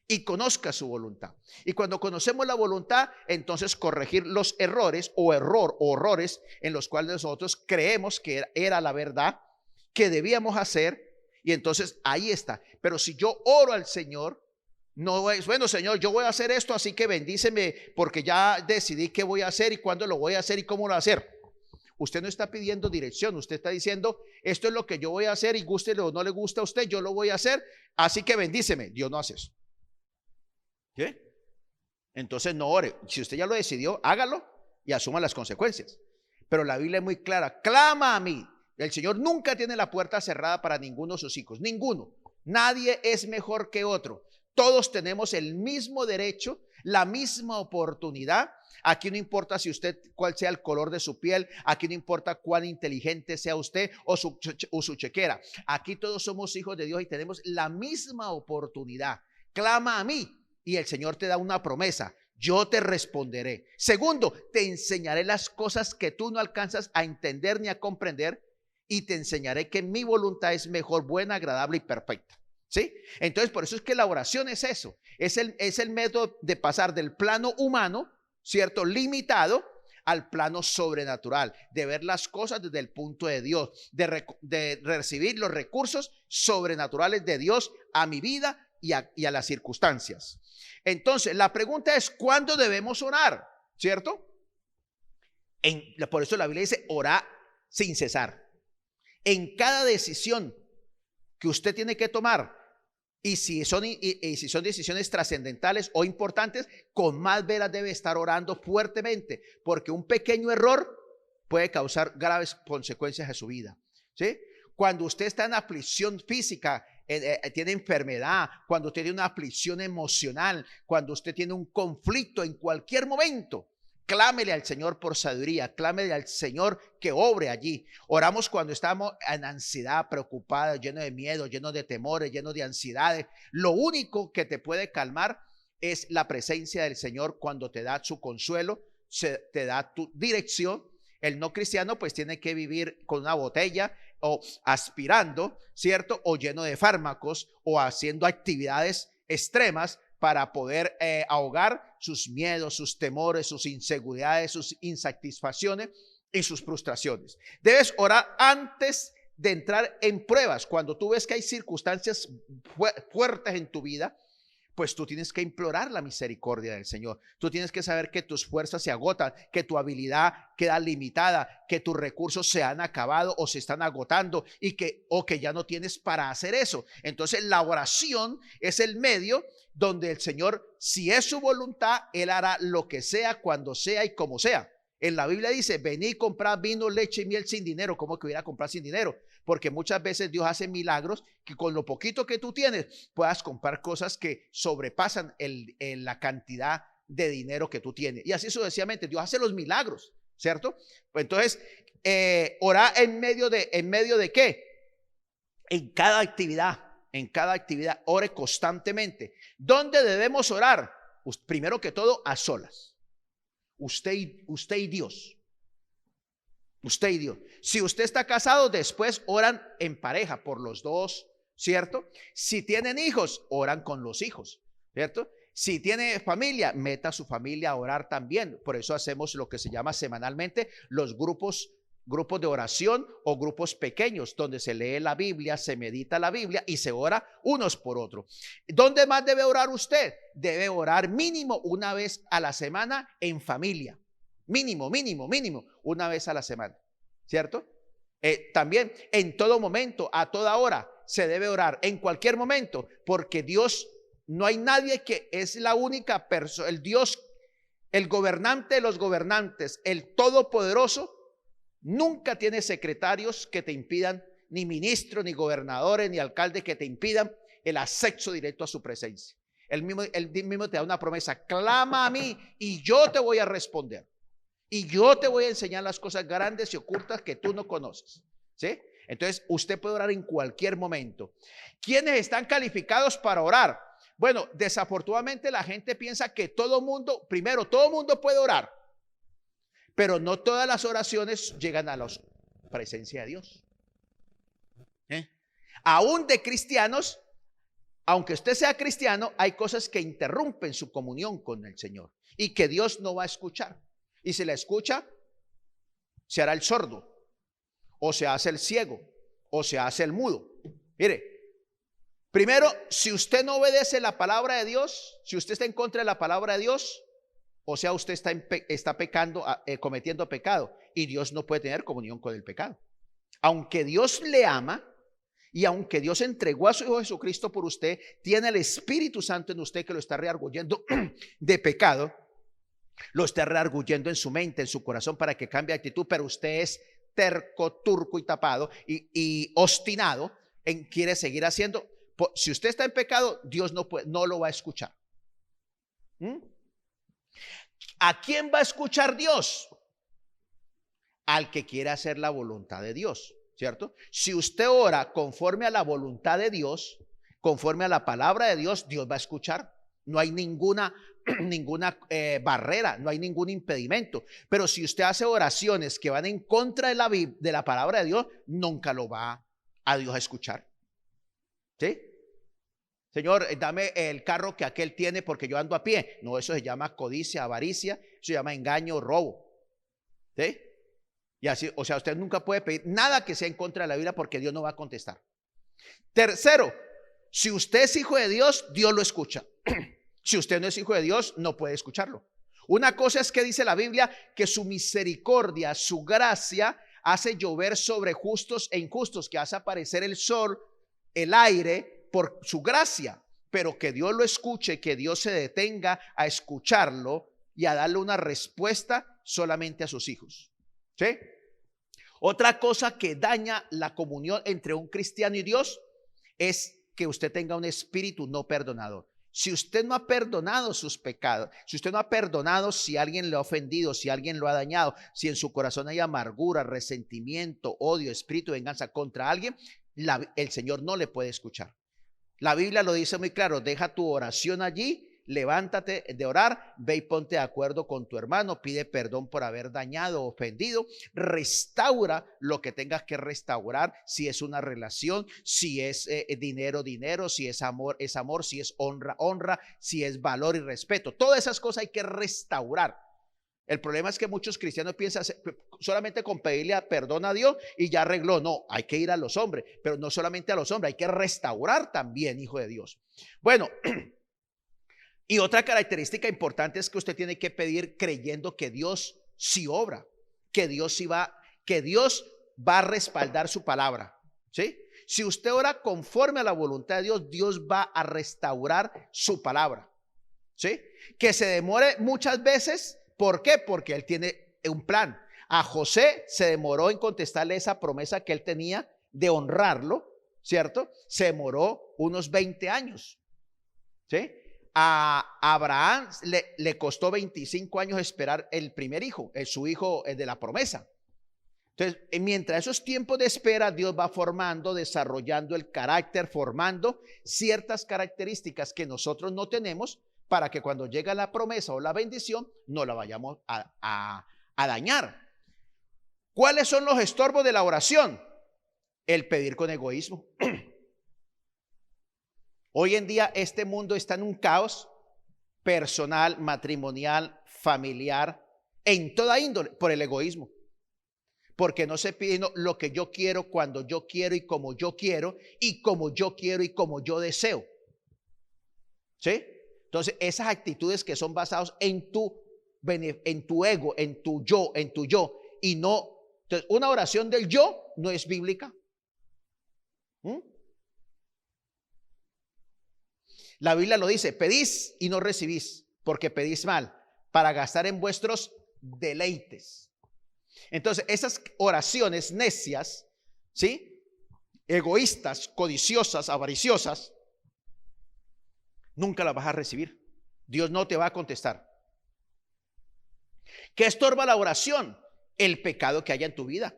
y conozca su voluntad. Y cuando conocemos la voluntad, entonces corregir los errores o horrores en los cuales nosotros creemos que era la verdad, que debíamos hacer. Y entonces ahí está. Pero si yo oro al Señor, no es, bueno, Señor, yo voy a hacer esto, así que bendíceme porque ya decidí qué voy a hacer y cuándo lo voy a hacer y cómo lo voy a hacer. Usted no está pidiendo dirección, usted está diciendo, esto es lo que yo voy a hacer y gústele o no le gusta a usted, yo lo voy a hacer, así que bendíceme. Dios no hace eso. ¿Qué? Entonces no ore. Si usted ya lo decidió, hágalo y asuma las consecuencias. Pero la Biblia es muy clara, clama a mí. El Señor nunca tiene la puerta cerrada para ninguno de sus hijos, ninguno. Nadie es mejor que otro. Todos tenemos el mismo derecho, la misma oportunidad. Aquí no importa si usted, cuál sea el color de su piel, aquí no importa cuán inteligente sea usted o su chequera. Aquí todos somos hijos de Dios y tenemos la misma oportunidad. Clama a mí y el Señor te da una promesa. Yo te responderé. Segundo, te enseñaré las cosas que tú no alcanzas a entender ni a comprender y te enseñaré que mi voluntad es mejor, buena, agradable y perfecta. ¿Sí? Entonces, por eso es que la oración es eso. Es el método de pasar del plano humano, ¿cierto? Limitado al plano sobrenatural, de ver las cosas desde el punto de Dios, de recibir los recursos sobrenaturales de Dios a mi vida y a las circunstancias. Entonces, la pregunta es, ¿cuándo debemos orar? ¿Cierto? Por eso la Biblia dice, orá sin cesar. En cada decisión que usted tiene que tomar, y si son decisiones trascendentales o importantes, con más veras debe estar orando fuertemente, porque un pequeño error puede causar graves consecuencias a su vida. ¿Sí? Cuando usted está en aflicción física, tiene enfermedad, cuando usted tiene una aflicción emocional, cuando usted tiene un conflicto en cualquier momento, clámele al Señor por sabiduría, clámele al Señor que obre allí. Oramos cuando estamos en ansiedad, preocupados, llenos de miedo, llenos de temores, llenos de ansiedades. Lo único que te puede calmar es la presencia del Señor cuando te da su consuelo, te da tu dirección. El no cristiano pues tiene que vivir con una botella o aspirando, ¿cierto? O lleno de fármacos o haciendo actividades extremas para poder ahogar sus miedos, sus temores, sus inseguridades, sus insatisfacciones y sus frustraciones. Debes orar antes de entrar en pruebas. Cuando tú ves que hay circunstancias fuertes en tu vida, pues tú tienes que implorar la misericordia del Señor. Tú tienes que saber que tus fuerzas se agotan, que tu habilidad queda limitada, que tus recursos se han acabado o se están agotando y que ya no tienes para hacer eso. Entonces la oración es el medio donde el Señor, si es su voluntad, Él hará lo que sea, cuando sea y como sea. En la Biblia dice, venid, comprad vino, leche y miel sin dinero. ¿Cómo que hubiera a comprar sin dinero? Porque muchas veces Dios hace milagros que con lo poquito que tú tienes puedas comprar cosas que sobrepasan la cantidad de dinero que tú tienes. Y así sucesivamente, Dios hace los milagros, ¿cierto? Pues entonces, orar en medio de ¿qué? En cada actividad, ore constantemente. ¿Dónde debemos orar? Primero que todo, a solas. Usted y Dios. Usted y Dios. Si usted está casado, después oran en pareja por los dos, ¿cierto? Si tienen hijos, oran con los hijos, ¿cierto? Si tiene familia, meta a su familia a orar también. Por eso hacemos lo que se llama semanalmente los grupos de oración o grupos pequeños donde se lee la Biblia, se medita la Biblia y se ora unos por otros. ¿Dónde más debe orar usted? Debe orar mínimo una vez a la semana en familia. Mínimo, una vez a la semana, ¿cierto? También en todo momento, a toda hora, se debe orar en cualquier momento, porque Dios, no hay nadie que es la única persona, el Dios, el gobernante de los gobernantes, el todopoderoso, nunca tiene secretarios que te impidan, ni ministros, ni gobernadores, ni alcaldes que te impidan el acceso directo a su presencia. Él mismo te da una promesa: clama a mí y yo te voy a responder. Y yo te voy a enseñar las cosas grandes y ocultas que tú no conoces. ¿Sí? Entonces, usted puede orar en cualquier momento. ¿Quiénes están calificados para orar? Bueno, desafortunadamente la gente piensa que todo mundo puede orar, pero no todas las oraciones llegan a la presencia de Dios. Aún de cristianos, aunque usted sea cristiano, hay cosas que interrumpen su comunión con el Señor y que Dios no va a escuchar. Y si la escucha, se hará el sordo, o se hace el ciego, o se hace el mudo. Mire, primero, si usted no obedece la palabra de Dios, si usted está en contra de la palabra de Dios, o sea, usted está pecando, cometiendo pecado, y Dios no puede tener comunión con el pecado. Aunque Dios le ama, y aunque Dios entregó a su Hijo Jesucristo por usted, tiene el Espíritu Santo en usted que lo está reargüyendo de pecado, lo está reargüyendo en su mente, en su corazón, para que cambie de actitud, pero usted es terco, turco y tapado y obstinado en quiere seguir haciendo. Si usted está en pecado, Dios no lo va a escuchar. ¿A quién va a escuchar Dios? Al que quiere hacer la voluntad de Dios, ¿cierto? Si usted ora conforme a la voluntad de Dios, conforme a la palabra de Dios, Dios va a escuchar. No hay ninguna barrera, no hay ningún impedimento. Pero si usted hace oraciones que van en contra de la palabra de Dios, nunca lo va a Dios a escuchar. ¿Sí? Señor, dame el carro que aquel tiene porque yo ando a pie. No, eso se llama codicia, avaricia, eso se llama engaño, robo. ¿Sí? Y así, o sea, usted nunca puede pedir nada que sea en contra de la Biblia porque Dios no va a contestar. Tercero, si usted es hijo de Dios, Dios lo escucha. Si usted no es hijo de Dios, no puede escucharlo. Una cosa es que dice la Biblia que su misericordia, su gracia hace llover sobre justos e injustos, que hace aparecer el sol, el aire por su gracia, pero que Dios lo escuche, que Dios se detenga a escucharlo y a darle una respuesta solamente a sus hijos. ¿Sí? Otra cosa que daña la comunión entre un cristiano y Dios es que usted tenga un espíritu no perdonador. Si usted no ha perdonado sus pecados, si usted no ha perdonado si alguien le ha ofendido, si alguien lo ha dañado, si en su corazón hay amargura, resentimiento, odio, espíritu de venganza contra alguien, el Señor no le puede escuchar. La Biblia lo dice muy claro: deja tu oración allí, levántate de orar, ve y ponte de acuerdo con tu hermano, pide perdón por haber dañado o ofendido, restaura lo que tengas que restaurar, si es una relación, si es dinero, si es amor, si es honra, si es valor y respeto. Todas esas cosas hay que restaurar. El problema es que muchos cristianos piensan solamente con pedirle perdón a Dios y ya arregló. No, hay que ir a los hombres, pero no solamente a los hombres, hay que restaurar también, hijo de Dios. Bueno, y otra característica importante es que usted tiene que pedir creyendo que Dios sí obra, que Dios va a respaldar su palabra. ¿Sí? Si usted ora conforme a la voluntad de Dios, Dios va a restaurar su palabra. ¿Sí? Que se demore muchas veces. ¿Por qué? Porque Él tiene un plan. A José se demoró en contestarle esa promesa que él tenía de honrarlo, ¿cierto? Se demoró unos 20 años. ¿Sí? A Abraham le costó 25 años esperar el primer hijo, su hijo de la promesa. Entonces, mientras esos tiempos de espera, Dios va formando, desarrollando el carácter, formando ciertas características que nosotros no tenemos, para que cuando llega la promesa o la bendición no la vayamos a dañar. ¿Cuáles son los estorbos de la oración? El pedir con egoísmo. Hoy en día este mundo está en un caos personal, matrimonial, familiar, en toda índole, por el egoísmo. Porque no se pide lo que yo quiero, cuando yo quiero y como yo quiero, y como yo quiero y como yo deseo. ¿Sí? Entonces, esas actitudes que son basadas en tu ego, en tu yo, y no. Entonces, una oración del yo no es bíblica. La Biblia lo dice: pedís y no recibís, porque pedís mal, para gastar en vuestros deleites. Entonces, esas oraciones necias, ¿sí? Egoístas, codiciosas, avariciosas, nunca las vas a recibir. Dios no te va a contestar. ¿Qué estorba la oración? El pecado que haya en tu vida.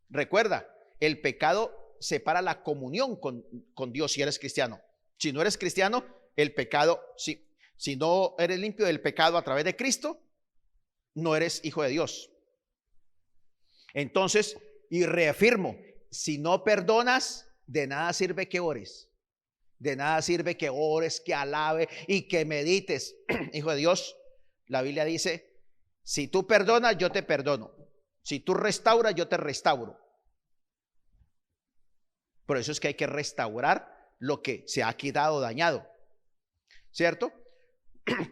Recuerda, el pecado separa la comunión con Dios si eres cristiano. Si no eres cristiano, el pecado, si no eres limpio del pecado a través de Cristo, no eres hijo de Dios. Entonces, y reafirmo, si no perdonas, de nada sirve que ores. De nada sirve que ores, que alabe y que medites. Hijo de Dios, la Biblia dice, si tú perdonas, yo te perdono. Si tú restauras, yo te restauro. Por eso es que hay que restaurar lo que se ha quedado dañado, ¿cierto?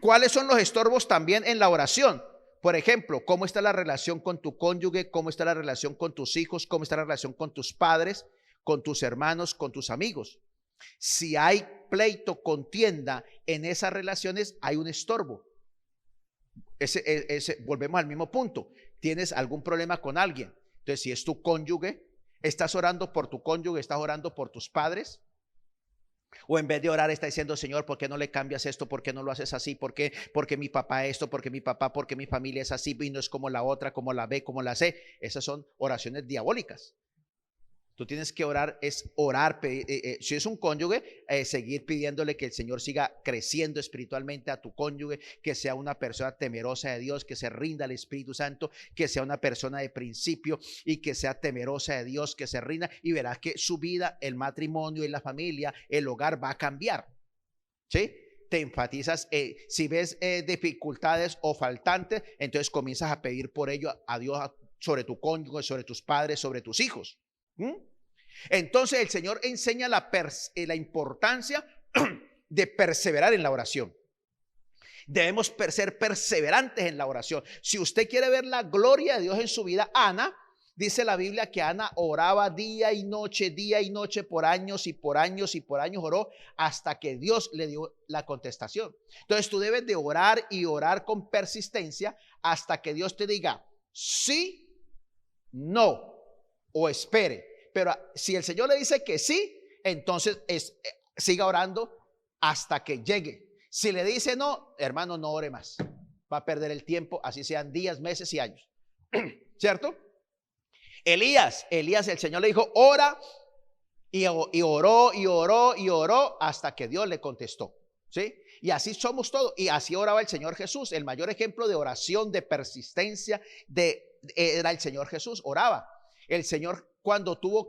¿Cuáles son los estorbos también en la oración? Por ejemplo, ¿cómo está la relación con tu cónyuge? ¿Cómo está la relación con tus hijos? ¿Cómo está la relación con tus padres, con tus hermanos, con tus amigos? Si hay pleito, contienda en esas relaciones, hay un estorbo. Volvemos al mismo punto. ¿Tienes algún problema con alguien? Entonces, si es tu cónyuge, ¿estás orando por tu cónyuge? ¿Estás orando por tus padres? O en vez de orar está diciendo, Señor, ¿por qué no le cambias esto? ¿Por qué no lo haces así? ¿Por qué? Porque mi papá esto, porque mi papá, porque mi familia es así y no es como la otra, como la B, como la C. Esas son oraciones diabólicas. Tú tienes que orar, es orar, si es un cónyuge, seguir pidiéndole que el Señor siga creciendo espiritualmente a tu cónyuge, que sea una persona temerosa de Dios, que se rinda al Espíritu Santo, que sea una persona de principio y que sea temerosa de Dios, que se rinda, y verás que su vida, el matrimonio y la familia, el hogar va a cambiar. ¿Sí? Te enfatizas, si ves dificultades o faltantes, entonces comienzas a pedir por ello a Dios sobre tu cónyuge, sobre tus padres, sobre tus hijos. Entonces el Señor enseña la importancia de perseverar en la oración. Debemos ser perseverantes en la oración. Si usted quiere ver la gloria de Dios en su vida, Ana, dice la Biblia que Ana oraba día y noche, por años y por años y por años oró hasta que Dios le dio la contestación. Entonces tú debes de orar y orar con persistencia hasta que Dios te diga sí, no o espere. Pero si el Señor le dice que sí, entonces siga orando hasta que llegue. Si le dice no, hermano, no ore más. Va a perder el tiempo, así sean días, meses y años. ¿Cierto? Elías, el Señor le dijo, ora, y oró hasta que Dios le contestó. ¿Sí? Y así somos todos. Y así oraba el Señor Jesús. El mayor ejemplo de oración, de persistencia, era el Señor Jesús. Oraba. El Señor, cuando tuvo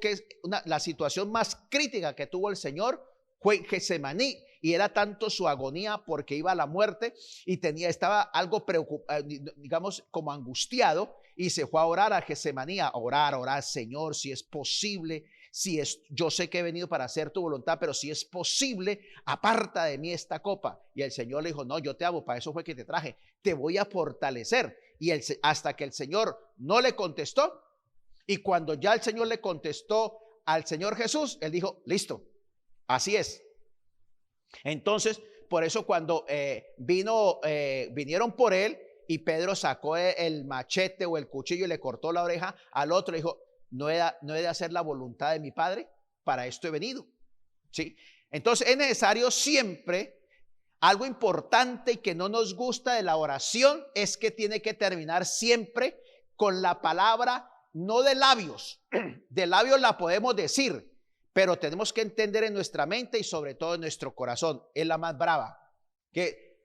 la situación más crítica que tuvo el Señor fue en Getsemaní, y era tanto su agonía porque iba a la muerte y estaba algo preocupado, digamos como angustiado, y se fue a orar a Getsemaní, a orar, Señor, si es posible, yo sé que he venido para hacer tu voluntad, pero si es posible, aparta de mí esta copa. Y el Señor le dijo, no, yo te amo, para eso fue que te traje, te voy a fortalecer. Y hasta que el Señor no le contestó. Y cuando ya el Señor le contestó al Señor Jesús, él dijo, listo, así es. Entonces, por eso cuando vinieron por él y Pedro sacó el machete o el cuchillo y le cortó la oreja al otro, le dijo, no he de hacer la voluntad de mi Padre, para esto he venido. ¿Sí? Entonces es necesario siempre, algo importante y que no nos gusta de la oración es que tiene que terminar siempre con la palabra, no de labios. De labios la podemos decir, pero tenemos que entender en nuestra mente y sobre todo en nuestro corazón. Es la más brava. Que,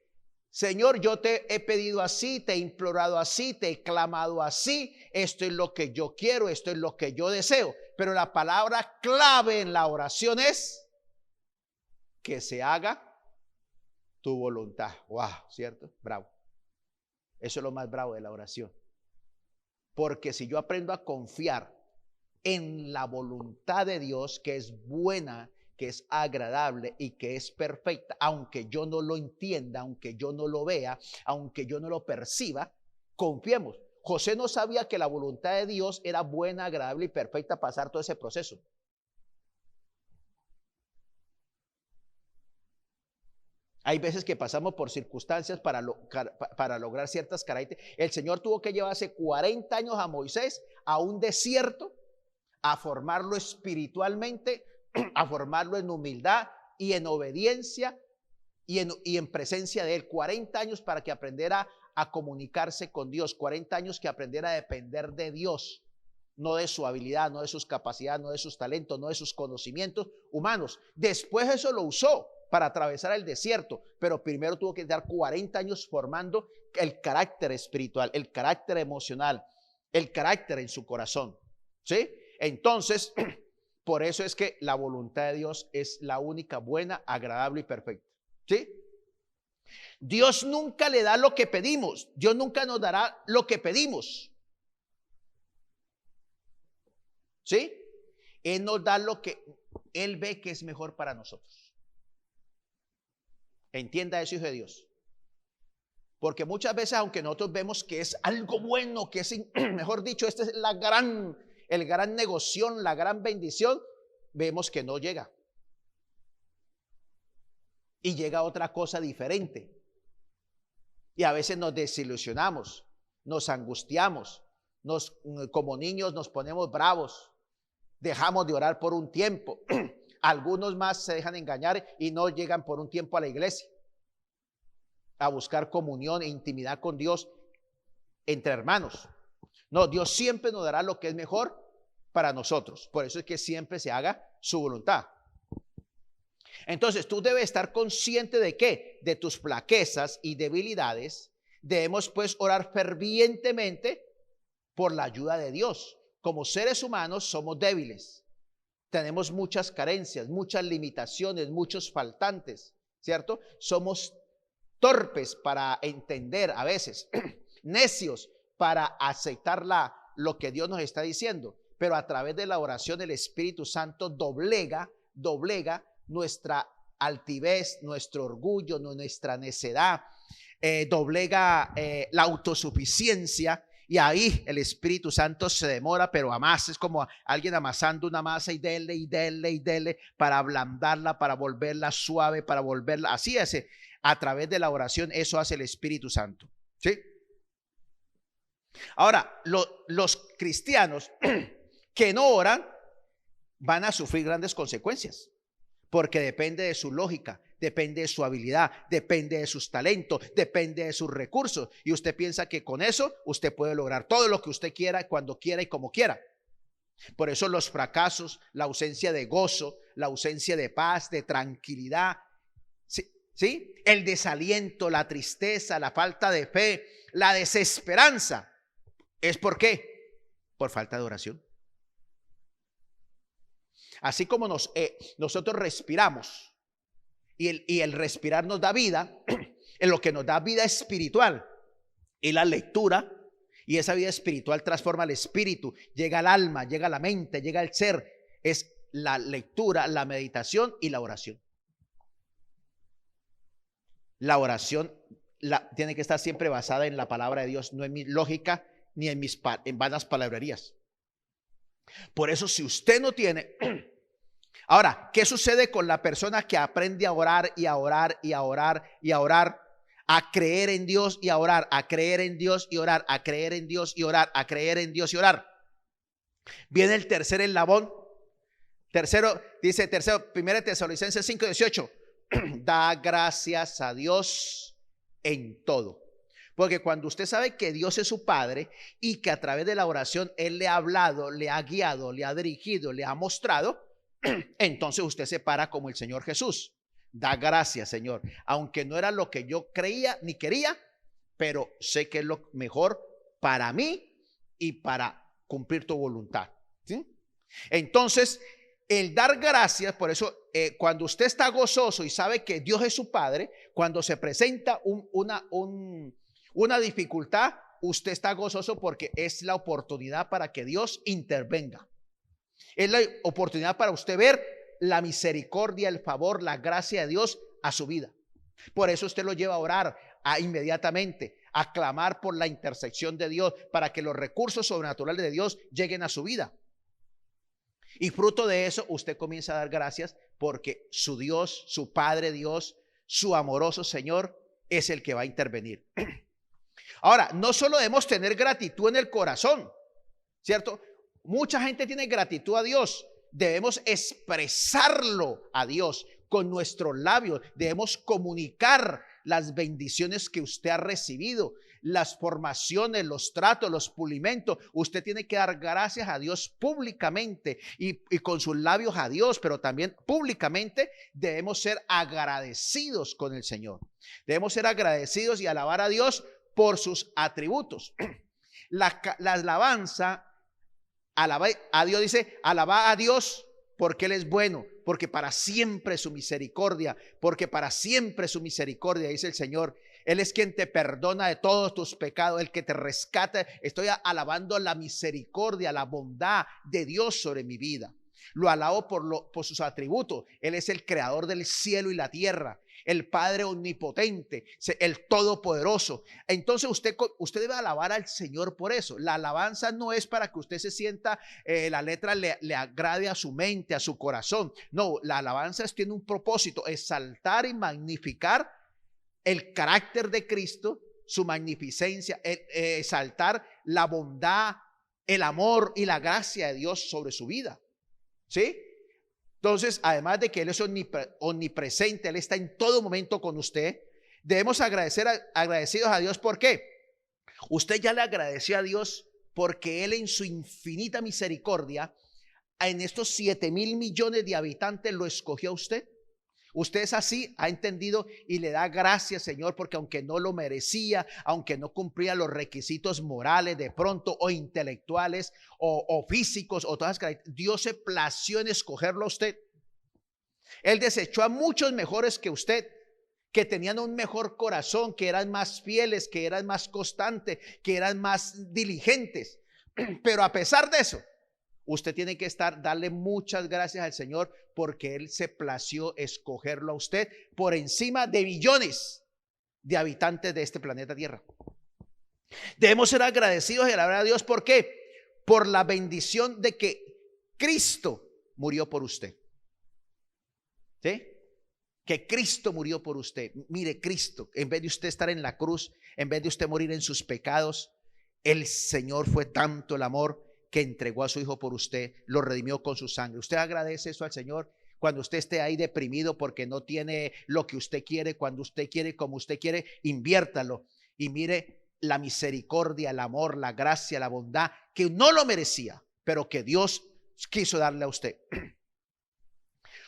Señor, yo te he pedido así, te he implorado así, te he clamado así. Esto es lo que yo quiero, esto es lo que yo deseo. Pero la palabra clave en la oración es que se haga tu voluntad. Wow, ¿cierto? Bravo. Eso es lo más bravo de la oración. Porque si yo aprendo a confiar en la voluntad de Dios, que es buena, que es agradable y que es perfecta, aunque yo no lo entienda, aunque yo no lo vea, aunque yo no lo perciba, confiemos. José no sabía que la voluntad de Dios era buena, agradable y perfecta, pasar todo ese proceso. Hay veces que pasamos por circunstancias para lograr ciertas características. El Señor tuvo que llevarse 40 años a Moisés a un desierto, a formarlo espiritualmente, a formarlo en humildad y en obediencia y en presencia de Él. 40 años para que aprendiera a comunicarse con Dios. 40 años que aprendiera a depender de Dios. No de su habilidad, no de sus capacidades, no de sus talentos, no de sus conocimientos humanos. Después eso lo usó para atravesar el desierto, pero primero tuvo que dar 40 años formando el carácter espiritual, el carácter emocional, el carácter en su corazón. ¿Sí? Entonces, por eso es que la voluntad de Dios es la única buena, agradable y perfecta. ¿Sí? Dios nunca le da lo que pedimos. Dios nunca nos dará lo que pedimos. ¿Sí? Él nos da lo que Él ve que es mejor para nosotros. Entienda eso, hijo de Dios. Porque muchas veces, aunque nosotros vemos que es algo bueno, que es, mejor dicho, esta es el gran negoción, la gran bendición, vemos que no llega. Y llega otra cosa diferente. Y a veces nos desilusionamos, nos angustiamos, como niños nos ponemos bravos, dejamos de orar por un tiempo. Algunos más se dejan engañar y no llegan por un tiempo a la iglesia a buscar comunión e intimidad con Dios entre hermanos. No, Dios siempre nos dará lo que es mejor para nosotros. Por eso es que siempre se haga su voluntad. Entonces tú debes estar consciente de qué, de tus flaquezas y debilidades. Debemos pues orar fervientemente por la ayuda de Dios. Como seres humanos somos débiles, tenemos muchas carencias, muchas limitaciones, muchos faltantes, ¿cierto? Somos torpes para entender a veces, necios para aceptar lo que Dios nos está diciendo, pero a través de la oración el Espíritu Santo doblega nuestra altivez, nuestro orgullo, nuestra necedad, doblega la autosuficiencia. Y ahí el Espíritu Santo se demora, pero además es como alguien amasando una masa y dele para ablandarla, para volverla suave, para volverla, así es, a través de la oración eso hace el Espíritu Santo. ¿Sí? Ahora, los cristianos que no oran van a sufrir grandes consecuencias, porque depende de su lógica, depende de su habilidad, depende de sus talentos, depende de sus recursos. Y usted piensa que con eso usted puede lograr todo lo que usted quiera, cuando quiera y como quiera. Por eso los fracasos, la ausencia de gozo, la ausencia de paz, de tranquilidad, ¿sí? El desaliento, la tristeza, la falta de fe, la desesperanza. ¿Es por qué? Por falta de oración. Así como nosotros respiramos y el respirar nos da vida, en lo que nos da vida espiritual y la lectura, y esa vida espiritual transforma el espíritu, llega al alma, llega a la mente, llega al ser, es la lectura, la meditación y la oración. La oración tiene que estar siempre basada en la palabra de Dios, no en mi lógica ni en vanas palabrerías. Por eso, si usted no tiene... Ahora, ¿qué sucede con la persona que aprende a orar y a orar y a orar y a orar, a creer en Dios y a orar, a creer en Dios y orar, a creer en Dios y orar, a creer en Dios y orar? Viene el tercer eslabón. Dice 1 Tesalonicenses 5:18, da gracias a Dios en todo. Porque cuando usted sabe que Dios es su Padre y que a través de la oración Él le ha hablado, le ha guiado, le ha dirigido, le ha mostrado, entonces usted se para como el Señor Jesús. Da gracias, Señor, aunque no era lo que yo creía ni quería, pero sé que es lo mejor para mí y para cumplir tu voluntad. ¿Sí? Entonces, el dar gracias, por eso cuando usted está gozoso y sabe que Dios es su Padre, cuando se presenta una dificultad, usted está gozoso porque es la oportunidad para que Dios intervenga. Es la oportunidad para usted ver la misericordia, el favor, la gracia de Dios a su vida. Por eso usted lo lleva a orar inmediatamente, a clamar por la intersección de Dios, para que los recursos sobrenaturales de Dios lleguen a su vida. Y fruto de eso usted comienza a dar gracias porque su Dios, su Padre Dios, su amoroso Señor es el que va a intervenir. Ahora, no solo debemos tener gratitud en el corazón, ¿cierto? Mucha gente tiene gratitud a Dios. Debemos expresarlo a Dios con nuestros labios. Debemos comunicar las bendiciones que usted ha recibido, las formaciones, los tratos, los pulimentos. Usted tiene que dar gracias a Dios públicamente y con sus labios a Dios, pero también públicamente debemos ser agradecidos con el Señor. Debemos ser agradecidos y alabar a Dios por sus atributos. La alabanza, alaba a Dios, dice, alaba a Dios porque Él es bueno, porque para siempre su misericordia, porque para siempre su misericordia, dice el Señor. Él es quien te perdona de todos tus pecados, el que te rescata. Estoy alabando la misericordia, la bondad de Dios sobre mi vida. Lo alabo por sus atributos. Él es el creador del cielo y la tierra, el Padre omnipotente, el todopoderoso. Entonces usted debe alabar al Señor por eso. La alabanza no es para que usted se sienta, la letra le agrade a su mente, a su corazón. No, la alabanza tiene un propósito: exaltar y magnificar el carácter de Cristo, su magnificencia, exaltar la bondad, el amor y la gracia de Dios sobre su vida. ¿Sí? Entonces, además de que Él es omnipresente, Él está en todo momento con usted, debemos agradecidos a Dios. ¿Por qué? Usted ya le agradeció a Dios porque Él en su infinita misericordia, en estos 7,000 millones de habitantes, lo escogió a usted. Usted es así, ha entendido y le da gracias, Señor, porque aunque no lo merecía, aunque no cumplía los requisitos morales de pronto o intelectuales o físicos o todas las características, Dios se plació en escogerlo a usted. Él desechó a muchos mejores que usted, que tenían un mejor corazón, que eran más fieles, que eran más constantes, que eran más diligentes. Pero a pesar de eso, usted tiene que darle muchas gracias al Señor porque Él se plació escogerlo a usted por encima de millones de habitantes de este planeta Tierra. Debemos ser agradecidos y alabar a Dios. ¿Por qué? Por la bendición de que Cristo murió por usted. ¿Sí? Que Cristo murió por usted. Mire, Cristo, en vez de usted estar en la cruz, en vez de usted morir en sus pecados, el Señor fue tanto el amor que entregó a su Hijo por usted, lo redimió con su sangre. Usted agradece eso al Señor. Cuando usted esté ahí deprimido porque no tiene lo que usted quiere, cuando usted quiere, como usted quiere, inviértalo y mire la misericordia, el amor, la gracia, la bondad que no lo merecía, pero que Dios quiso darle a usted.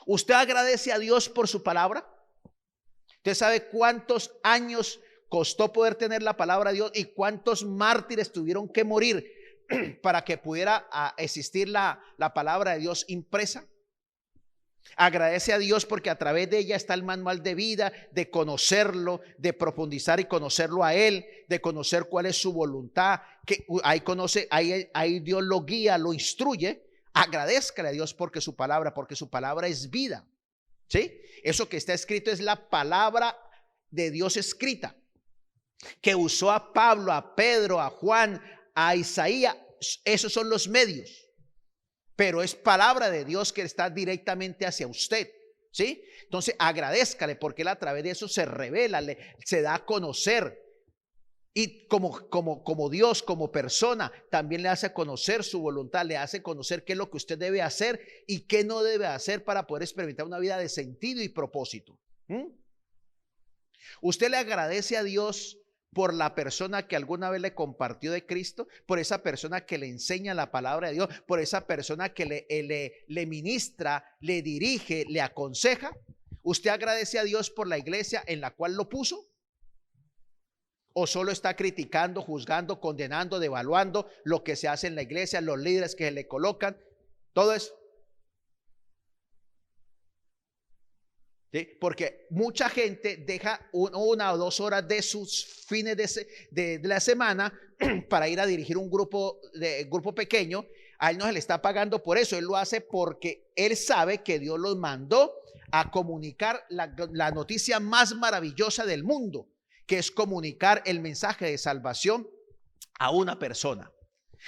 ¿Usted agradece a Dios por su palabra? ¿Usted sabe cuántos años costó poder tener la palabra de Dios y cuántos mártires tuvieron que morir para que pudiera existir la palabra de Dios impresa? Agradece a Dios porque a través de ella está el manual de vida, de conocerlo, de profundizar y conocerlo a Él, de conocer cuál es su voluntad, que ahí Dios lo guía, lo instruye. Agradézcale a Dios porque su palabra es vida. ¿Sí? Eso que está escrito es la palabra de Dios escrita, que usó a Pablo, a Pedro, a Juan, a Isaías. Esos son los medios, pero es palabra de Dios que está directamente hacia usted. ¿Sí? Entonces agradézcale porque Él a través de eso se revela, se da a conocer. Y como Dios, como persona, también le hace conocer su voluntad, le hace conocer qué es lo que usted debe hacer y qué no debe hacer para poder experimentar una vida de sentido y propósito. Usted le agradece a Dios por la persona que alguna vez le compartió de Cristo, por esa persona que le enseña la palabra de Dios, por esa persona que le ministra, le dirige, le aconseja. ¿Usted agradece a Dios por la iglesia en la cual lo puso? ¿O solo está criticando, juzgando, condenando, devaluando lo que se hace en la iglesia, los líderes que le colocan? Todo eso. ¿Sí? Porque mucha gente deja 1 o 2 horas de sus fines de la semana para ir a dirigir un grupo pequeño. A él no se le está pagando por eso. Él lo hace porque él sabe que Dios los mandó a comunicar la noticia más maravillosa del mundo, que es comunicar el mensaje de salvación a una persona.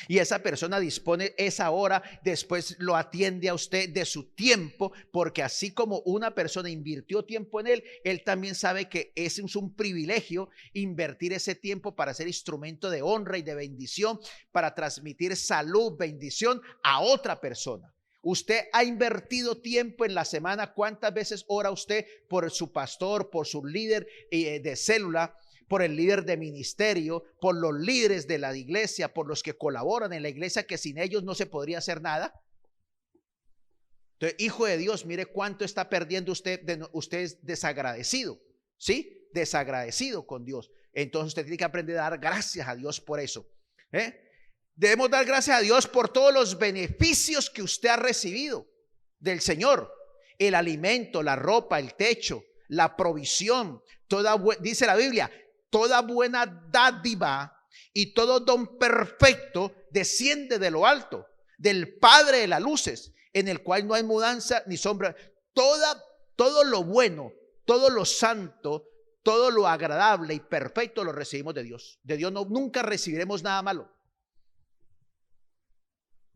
Y esa persona dispone esa hora, después lo atiende a usted de su tiempo, porque así como una persona invirtió tiempo en él, él también sabe que es un privilegio invertir ese tiempo para ser instrumento de honra y de bendición, para transmitir salud, bendición a otra persona. Usted ha invertido tiempo en la semana. ¿Cuántas veces ora usted por su pastor, por su líder de célula, por el líder de ministerio, por los líderes de la iglesia, por los que colaboran en la iglesia, que sin ellos no se podría hacer nada? Entonces, hijo de Dios, mire cuánto está perdiendo usted. Usted es desagradecido, ¿sí? Desagradecido con Dios. Entonces usted tiene que aprender a dar gracias a Dios por eso. Debemos dar gracias a Dios por todos los beneficios que usted ha recibido del Señor. El alimento, la ropa, el techo, la provisión. Dice la Biblia, toda buena dádiva y todo don perfecto desciende de lo alto, del Padre de las luces, en el cual no hay mudanza ni sombra. Todo lo bueno, todo lo santo, todo lo agradable y perfecto lo recibimos de Dios. De Dios nunca recibiremos nada malo.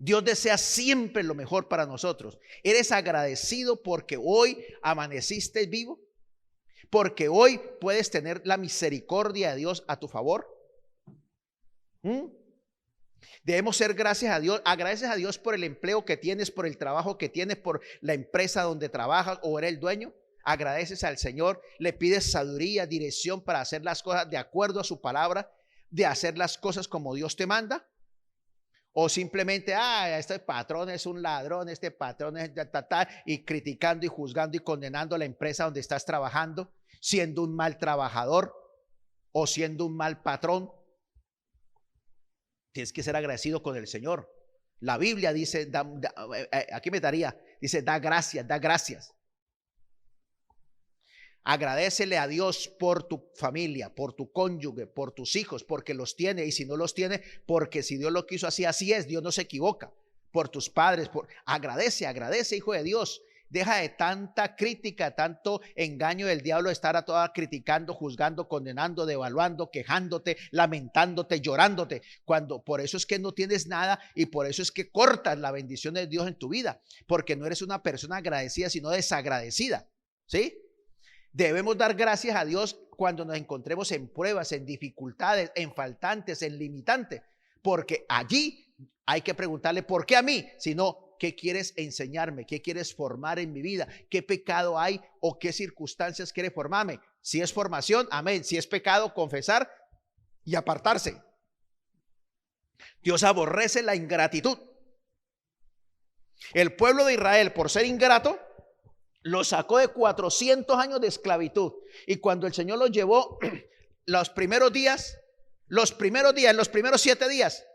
Dios desea siempre lo mejor para nosotros. ¿Eres agradecido porque hoy amaneciste vivo? Porque hoy puedes tener la misericordia de Dios a tu favor. Debemos ser agradeces a Dios por el empleo que tienes, por el trabajo que tienes, por la empresa donde trabajas o eres el dueño. Agradeces al Señor, le pides sabiduría, dirección para hacer las cosas de acuerdo a su palabra, de hacer las cosas como Dios te manda. O simplemente, este patrón es un ladrón, este patrón es y criticando y juzgando y condenando a la empresa donde estás trabajando, siendo un mal trabajador o siendo un mal patrón. Tienes que ser agradecido con el Señor. La Biblia dice, aquí me daría, dice, da gracias, da gracias. Agradécele a Dios por tu familia, por tu cónyuge, por tus hijos, porque los tiene, y si no los tiene, porque si Dios lo quiso así, así es. Dios no se equivoca. Por tus padres, agradece, hijo de Dios. Deja de tanta crítica, tanto engaño del diablo de estar a toda criticando, juzgando, condenando, devaluando, quejándote, lamentándote, llorándote. Por eso es que no tienes nada, y por eso es que cortas la bendición de Dios en tu vida, porque no eres una persona agradecida, sino desagradecida, ¿sí? Debemos dar gracias a Dios cuando nos encontremos en pruebas, en dificultades, en faltantes, en limitantes, porque allí hay que preguntarle, ¿por qué a mí? Sino, ¿qué quieres enseñarme? ¿Qué quieres formar en mi vida? ¿Qué pecado hay o qué circunstancias quiere formarme? Si es formación, amén. Si es pecado, confesar y apartarse. Dios aborrece la ingratitud. El pueblo de Israel, por ser ingrato, lo sacó de 400 años de esclavitud. Y cuando el Señor los llevó, los primeros 7 días,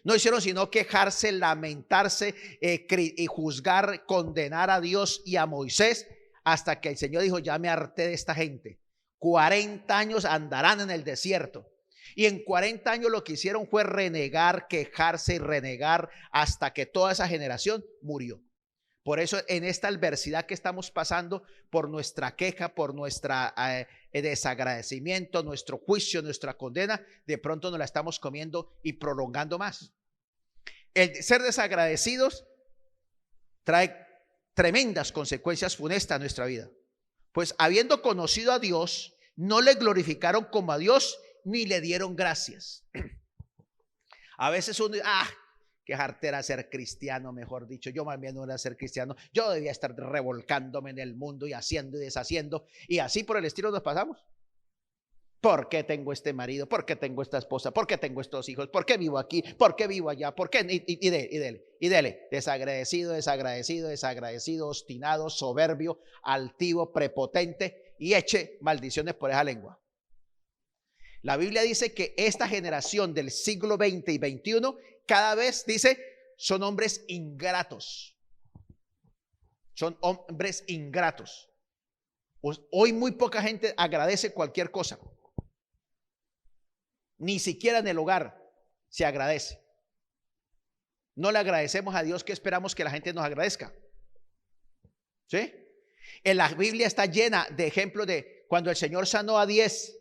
no hicieron sino quejarse, lamentarse, y juzgar, condenar a Dios y a Moisés, hasta que el Señor dijo, ya me harté de esta gente. 40 años andarán en el desierto. Y en 40 años lo que hicieron fue renegar, quejarse y renegar, hasta que toda esa generación murió. Por eso en esta adversidad que estamos pasando, por nuestra queja, por nuestro desagradecimiento, nuestro juicio, nuestra condena, de pronto nos la estamos comiendo y prolongando más. El ser desagradecidos trae tremendas consecuencias funestas a nuestra vida. Pues habiendo conocido a Dios, no le glorificaron como a Dios, ni le dieron gracias. A veces uno dice, qué jartera ser cristiano, mejor dicho. Yo más bien no era ser cristiano. Yo debía estar revolcándome en el mundo y haciendo y deshaciendo. Y así por el estilo nos pasamos. ¿Por qué tengo este marido? ¿Por qué tengo esta esposa? ¿Por qué tengo estos hijos? ¿Por qué vivo aquí? ¿Por qué vivo allá? ¿Por qué? Y dele. Desagradecido, obstinado, soberbio, altivo, prepotente, y eche maldiciones por esa lengua. La Biblia dice que esta generación del siglo XX y XXI cada vez, dice, son hombres ingratos. Son hombres ingratos. Hoy muy poca gente agradece cualquier cosa. Ni siquiera en el hogar se agradece. No le agradecemos a Dios, que esperamos que la gente nos agradezca. ¿Sí? En la Biblia está llena de ejemplos de cuando el Señor sanó a 10.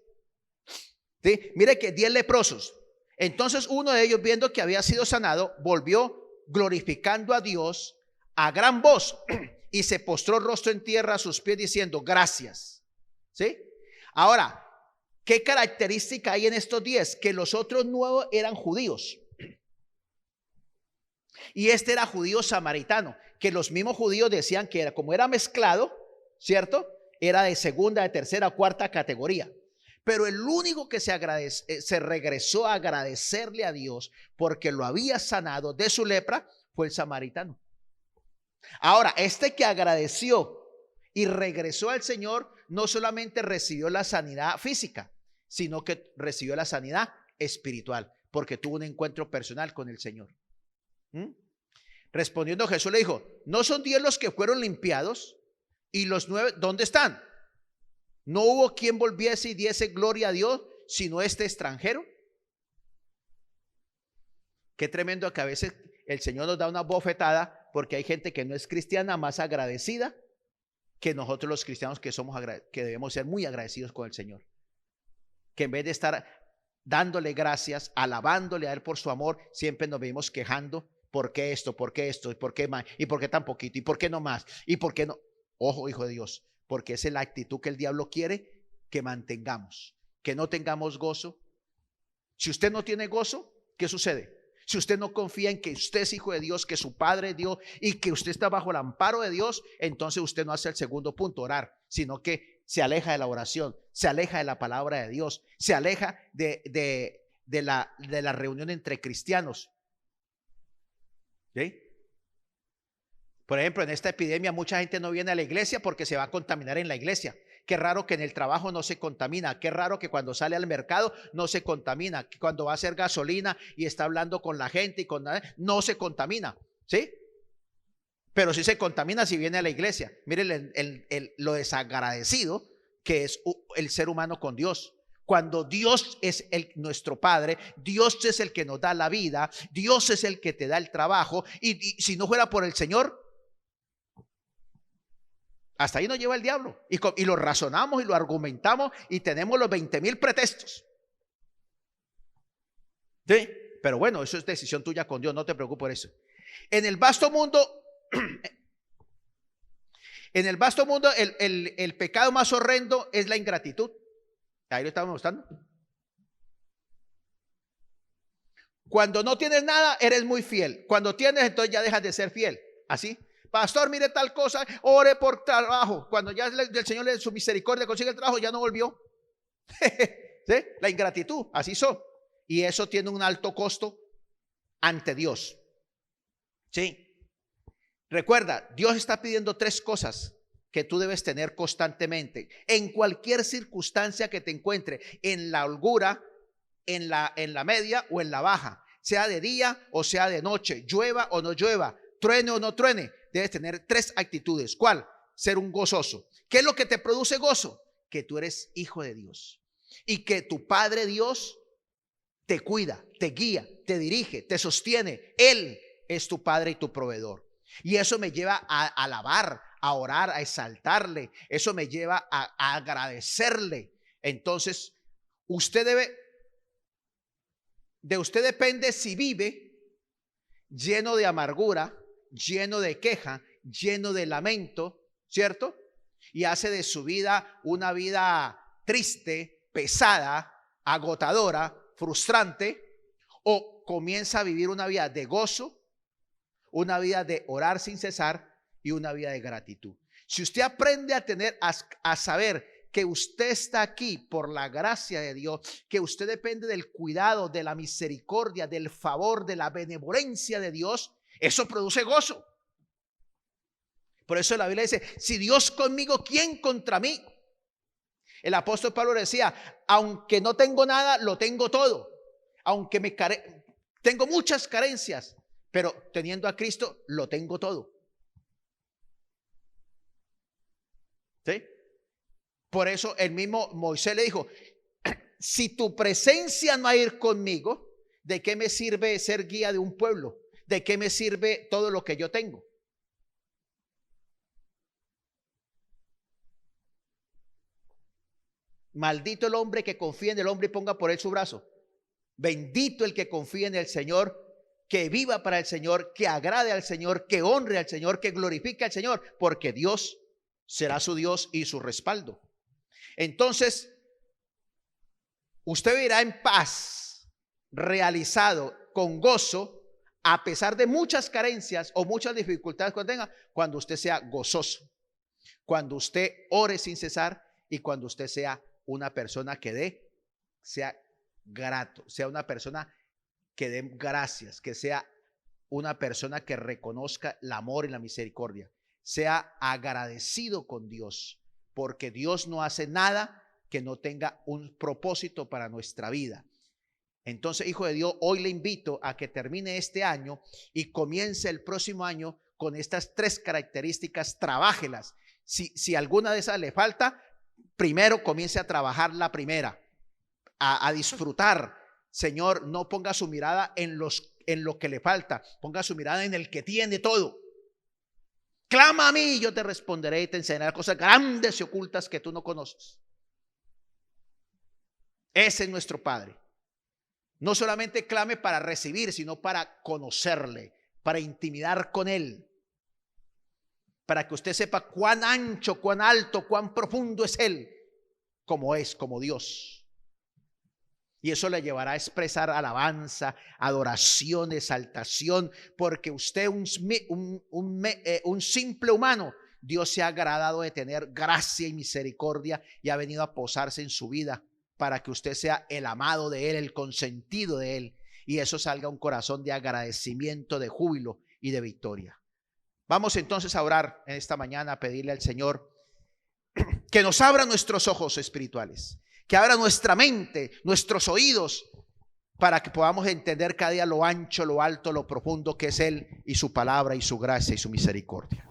¿Sí? Mire que 10 leprosos. Entonces uno de ellos, viendo que había sido sanado, volvió glorificando a Dios a gran voz y se postró rostro en tierra a sus pies diciendo gracias. ¿Sí? Ahora, ¿qué característica hay en estos 10? Que los otros 9 eran judíos. Y este era judío samaritano, que los mismos judíos decían que era, como era mezclado, ¿cierto? Era de segunda, de tercera, cuarta categoría. Pero el único que se regresó a agradecerle a Dios porque lo había sanado de su lepra fue el samaritano. Ahora, este que agradeció y regresó al Señor, no solamente recibió la sanidad física, sino que recibió la sanidad espiritual, porque tuvo un encuentro personal con el Señor. Respondiendo Jesús le dijo: ¿no son 10 los que fueron limpiados? ¿Y los 9 dónde están? ¿No hubo quien volviese y diese gloria a Dios sino este extranjero? Qué tremendo que a veces el Señor nos da una bofetada porque hay gente que no es cristiana más agradecida que nosotros los cristianos, que somos que debemos ser muy agradecidos con el Señor, que en vez de estar dándole gracias, alabándole a Él por su amor, siempre nos venimos quejando: ¿por qué esto? ¿Por qué esto? ¿Y por qué más? ¿Y por qué tan poquito? ¿Y por qué no más? ¿Y por qué no? Ojo, hijo de Dios, porque esa es la actitud que el diablo quiere que mantengamos, que no tengamos gozo. Si usted no tiene gozo, ¿qué sucede? Si usted no confía en que usted es hijo de Dios, que su Padre es Dios y que usted está bajo el amparo de Dios, entonces usted no hace el segundo punto, orar, sino que se aleja de la oración, se aleja de la palabra de Dios, se aleja de la reunión entre cristianos. ¿Sí? Por ejemplo, en esta epidemia mucha gente no viene a la iglesia porque se va a contaminar en la iglesia. Qué raro que en el trabajo no se contamina. Qué raro que cuando sale al mercado no se contamina. Que cuando va a hacer gasolina y está hablando con la gente y no se contamina. ¿Sí? Pero sí se contamina si viene a la iglesia. Miren lo desagradecido que es el ser humano con Dios. Cuando Dios es nuestro Padre, Dios es el que nos da la vida, Dios es el que te da el trabajo, y si no fuera por el Señor, hasta ahí nos lleva el diablo, y lo razonamos y lo argumentamos y tenemos los 20,000 pretextos. ¿Sí? Pero bueno, eso es decisión tuya con Dios, no te preocupes por eso. En el vasto mundo, el pecado más horrendo es la ingratitud. Ahí lo estamos mostrando. Cuando no tienes nada, eres muy fiel. Cuando tienes, entonces ya dejas de ser fiel. Así: pastor, mire tal cosa, ore por trabajo. Cuando ya el Señor le su misericordia consigue el trabajo, ya no volvió. ¿Sí? La ingratitud, así son. Y eso tiene un alto costo ante Dios. ¿Sí? Recuerda, Dios está pidiendo 3 cosas que tú debes tener constantemente en cualquier circunstancia que te encuentre, en la holgura, en la media o en la baja, sea de día o sea de noche, llueva o no llueva, truene o no truene. Debes tener 3 actitudes. ¿Cuál? Ser un gozoso. ¿Qué es lo que te produce gozo? Que tú eres hijo de Dios y que tu Padre Dios te cuida, te guía, te dirige, te sostiene. Él es tu Padre y tu proveedor. Y eso me lleva a alabar, a orar, a exaltarle. Eso me lleva a agradecerle. Entonces, de usted depende si vive lleno de amargura, lleno de queja, lleno de lamento, ¿cierto? Y hace de su vida una vida triste, pesada, agotadora, frustrante, o comienza a vivir una vida de gozo, una vida de orar sin cesar y una vida de gratitud. Si usted aprende a saber que usted está aquí por la gracia de Dios, que usted depende del cuidado, de la misericordia, del favor, de la benevolencia de Dios, eso produce gozo. Por eso la Biblia dice: si Dios conmigo, ¿quién contra mí? El apóstol Pablo decía: aunque no tengo nada, lo tengo todo. Aunque tengo muchas carencias, pero teniendo a Cristo, lo tengo todo. ¿Sí? Por eso el mismo Moisés le dijo: si tu presencia no va a ir conmigo, ¿de qué me sirve ser guía de un pueblo? ¿De qué me sirve todo lo que yo tengo? Maldito el hombre que confía en el hombre y ponga por él su brazo. Bendito el que confía en el Señor, que viva para el Señor, que agrade al Señor, que honre al Señor, que glorifique al Señor, porque Dios será su Dios y su respaldo. Entonces, usted vivirá en paz, realizado, con gozo, a pesar de muchas carencias o muchas dificultades que tenga, cuando usted sea gozoso, cuando usted ore sin cesar y cuando usted sea una persona que sea grato, sea una persona que dé gracias, que sea una persona que reconozca el amor y la misericordia, sea agradecido con Dios, porque Dios no hace nada que no tenga un propósito para nuestra vida. Entonces, hijo de Dios, hoy le invito a que termine este año y comience el próximo año con estas 3 características, trabájelas. Si alguna de esas le falta, primero comience a trabajar la primera, a disfrutar. Señor, no ponga su mirada en lo que le falta, ponga su mirada en el que tiene todo. Clama a mí y yo te responderé y te enseñaré cosas grandes y ocultas que tú no conoces. Ese es nuestro Padre. No solamente clame para recibir, sino para conocerle, para intimidar con Él, para que usted sepa cuán ancho, cuán alto, cuán profundo es Él, como Dios. Y eso le llevará a expresar alabanza, adoración, exaltación, porque usted, un simple humano, Dios se ha agradado de tener gracia y misericordia y ha venido a posarse en su vida para que usted sea el amado de Él, el consentido de Él, y eso salga un corazón de agradecimiento, de júbilo y de victoria. Vamos entonces a orar en esta mañana, a pedirle al Señor que nos abra nuestros ojos espirituales, que abra nuestra mente, nuestros oídos, para que podamos entender cada día lo ancho, lo alto, lo profundo que es Él y su palabra y su gracia y su misericordia.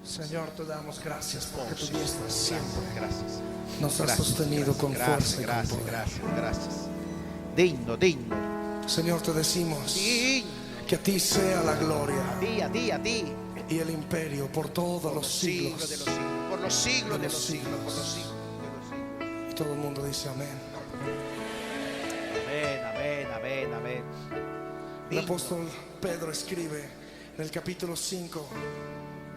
Señor, te damos gracias porque tu diestra siempre Gracias. nos has sostenido con fuerza y con Gracias, poder. gracias. Digno. Señor, te decimos Digno. que a ti sea la gloria A ti. y el imperio por todos los siglos. de los siglos, por los siglos de los siglos. por los siglos de los siglos. Y todo el mundo dice amén. Amén. El apóstol Pedro escribe en el capítulo 5,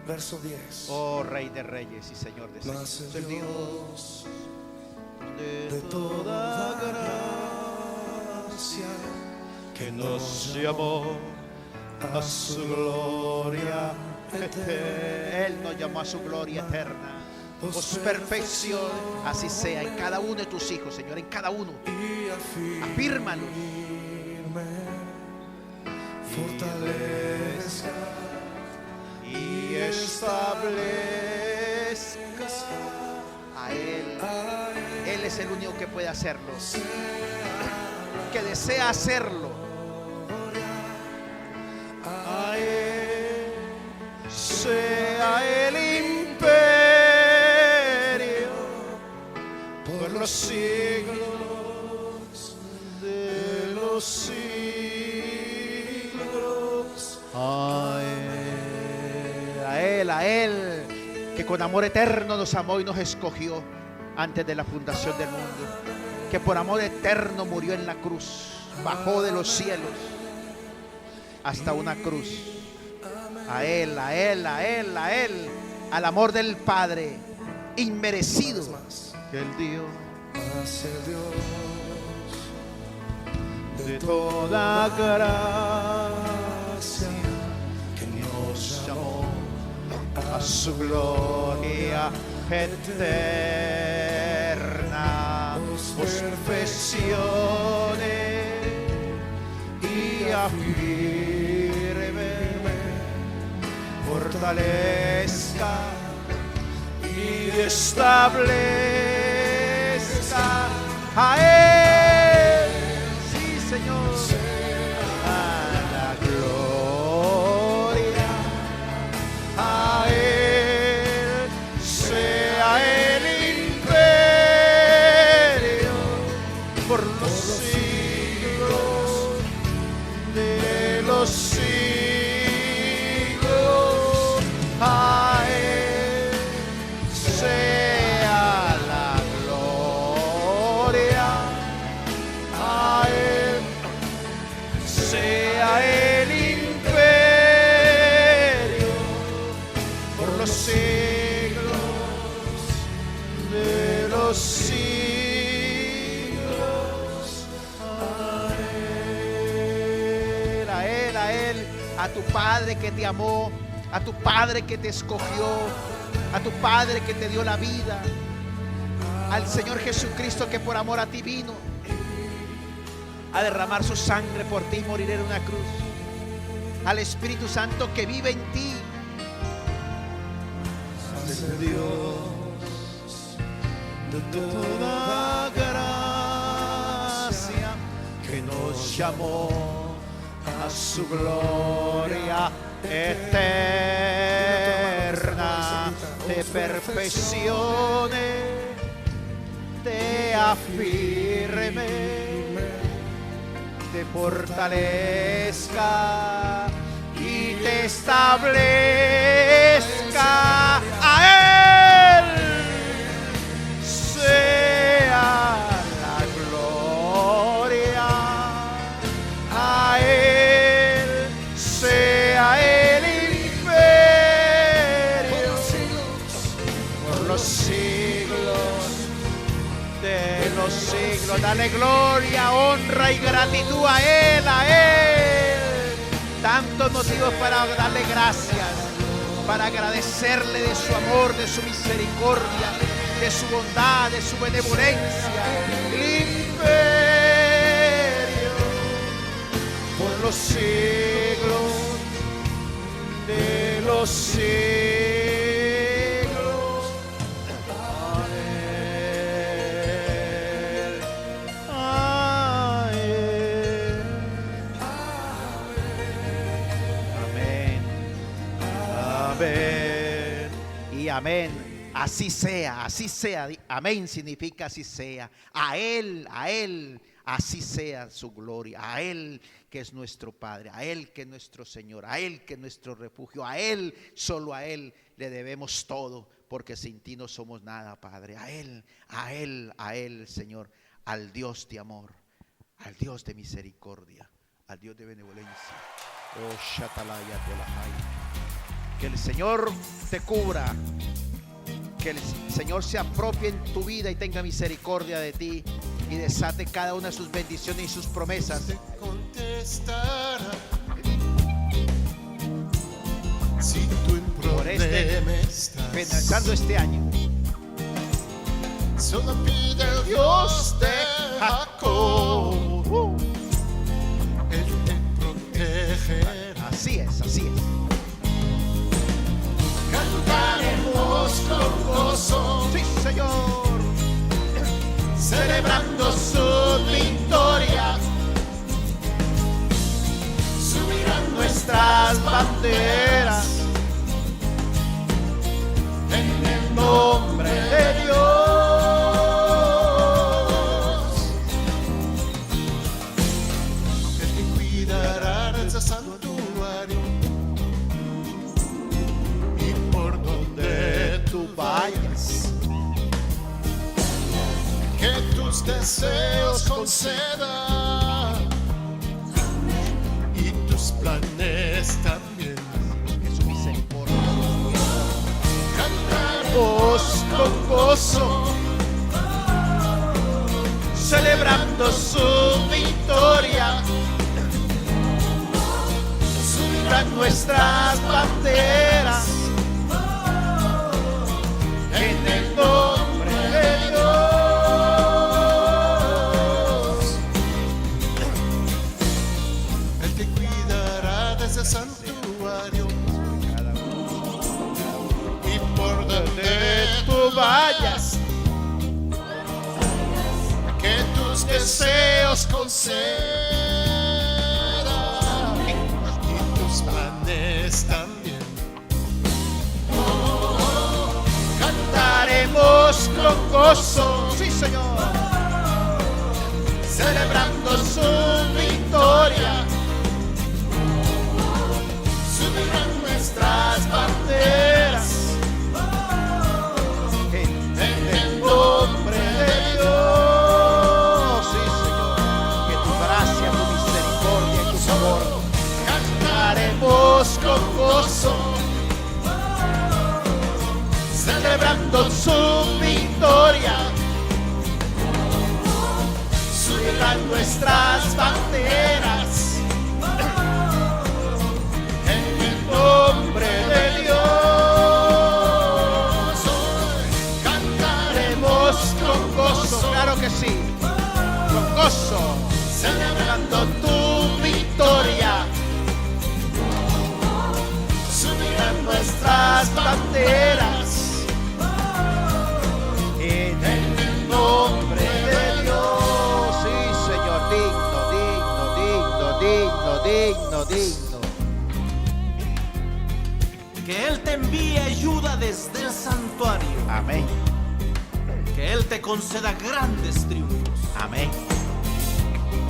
verso 10. Oh Rey de Reyes y Señor de Mas el Señores, Dios de toda gracia que nos llamó a su gloria eterna. Él nos lllamó a su gloria eterna. Pues perfección, así sea en cada uno de tus hijos, Señor, en cada uno. Y Afírmalos. Fortalezca Y establezca a Él. Él es el único que puede hacerlo, que desea hacerlo. A Él sea el imperio por los siglos de los siglos. A Él, que con amor eterno nos amó y nos escogió antes de la fundación del mundo, que por amor eterno murió en la cruz, bajó de los cielos hasta una cruz. A Él, al amor del Padre inmerecido que Él dio. Mas el Dios De toda gracia que nos llamó a su gloria eterna, os perfeccione y afirme, fortalezca y establezca a Él, sí Señor, a la gloria, a Él sea el imperio por los siglos de los siglos, a Él sea la gloria, a Él los siglos. A Él, a tu Padre que te amó, a tu Padre que te escogió, a tu Padre que te dio la vida, al Señor Jesucristo que por amor a ti vino a derramar su sangre por ti y morir en una cruz, al Espíritu Santo que vive en ti. Hace Dios de toda Gracia que nos llamó a su gloria eterna, te perfeccione, te afirme, te fortalezca y te establezca. A Él sea la gloria, a Él sea el imperio por los siglos de los siglos. Dale gloria, honra y gratitud a Él, a Él. Tantos motivos para darle gracias, para agradecerle de su amor, de su misericordia, de su bondad, de su benevolencia. El imperio por los siglos de los siglos. A Él. Amén. Amén. Y amén. Así sea, así sea. Amén significa así sea. A Él, así sea su gloria. A Él que es nuestro Padre, a Él que es nuestro Señor, a Él que es nuestro refugio, a Él, solo a Él le debemos todo, porque sin ti no somos nada, Padre. A Él, Señor, al Dios de amor, al Dios de misericordia, al Dios de benevolencia. Oh, Shatalaya Tolahai. Que el Señor te cubra, que el Señor se apropie en tu vida y tenga misericordia de ti y desate cada una de sus bendiciones y sus promesas. contestará si tú en Por problema estás. Pensando este año, Solo pide al Dios de Jacob, Él te protegerá. así es, así es. Cantaremos con gozo, Sí, Señor. celebrando su victoria. Subirán nuestras banderas en el nombre de Dios. Él te cuidará de ese santuario y por donde tú vayas, que tus deseos conceda y tus planes también. Que su misericordia. Cantaremos con gozo, celebrando su victoria. Subirán nuestras banderas en el nombre de Dios. Él te cuidará desde el santuario y por donde tú vayas, que tus deseos conceda y tus planes también. Cantaremos con gozo, Sí, Señor. celebrando su victoria. Subirán nuestras banderas en el nombre de Dios. Sí, Señor. Que tu gracia, tu misericordia y tu favor. Cantaremos con gozo, celebrando su victoria. subirán nuestras banderas en el nombre de Dios. Cantaremos con gozo, claro que sí, con gozo, celebrando tu victoria. Subirán nuestras banderas en el nombre de Dios. Sí, Señor, digno. Que Él te envíe ayuda desde el santuario. Amén, Que Él te conceda grandes triunfos. amén,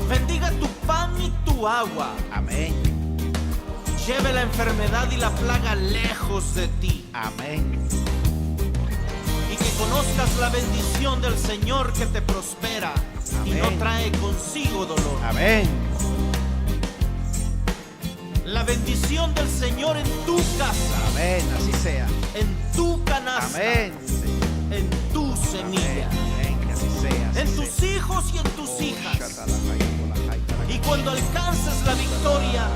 Bendiga tu pan y tu agua. amén, Lleve la enfermedad y la plaga lejos de ti. amén, Y que conozcas la bendición del Señor que te prospera y no Amén. trae consigo dolor. amén, La bendición del Señor en tu casa, amén, así sea. en tu canasta, Amén, Señor. en tu semilla, Amén, que así sea. así en tus sea. hijos y en tus hijas. Y cuando alcances la victoria,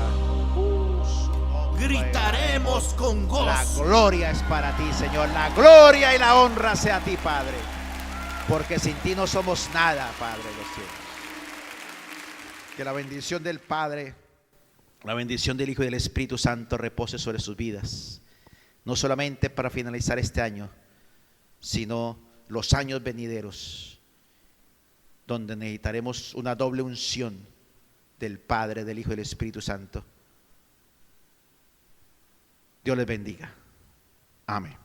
gritaremos con La gozo. gloria es para ti, Señor. La gloria y la honra sea a ti, Padre. Porque sin ti no somos nada, Padre de los cielos. Que la bendición del Padre, la bendición del Hijo y del Espíritu Santo repose sobre sus vidas. No solamente para finalizar este año, sino los años venideros, donde necesitaremos una doble unción del Padre, del Hijo y del Espíritu Santo. Dios les bendiga. Amén.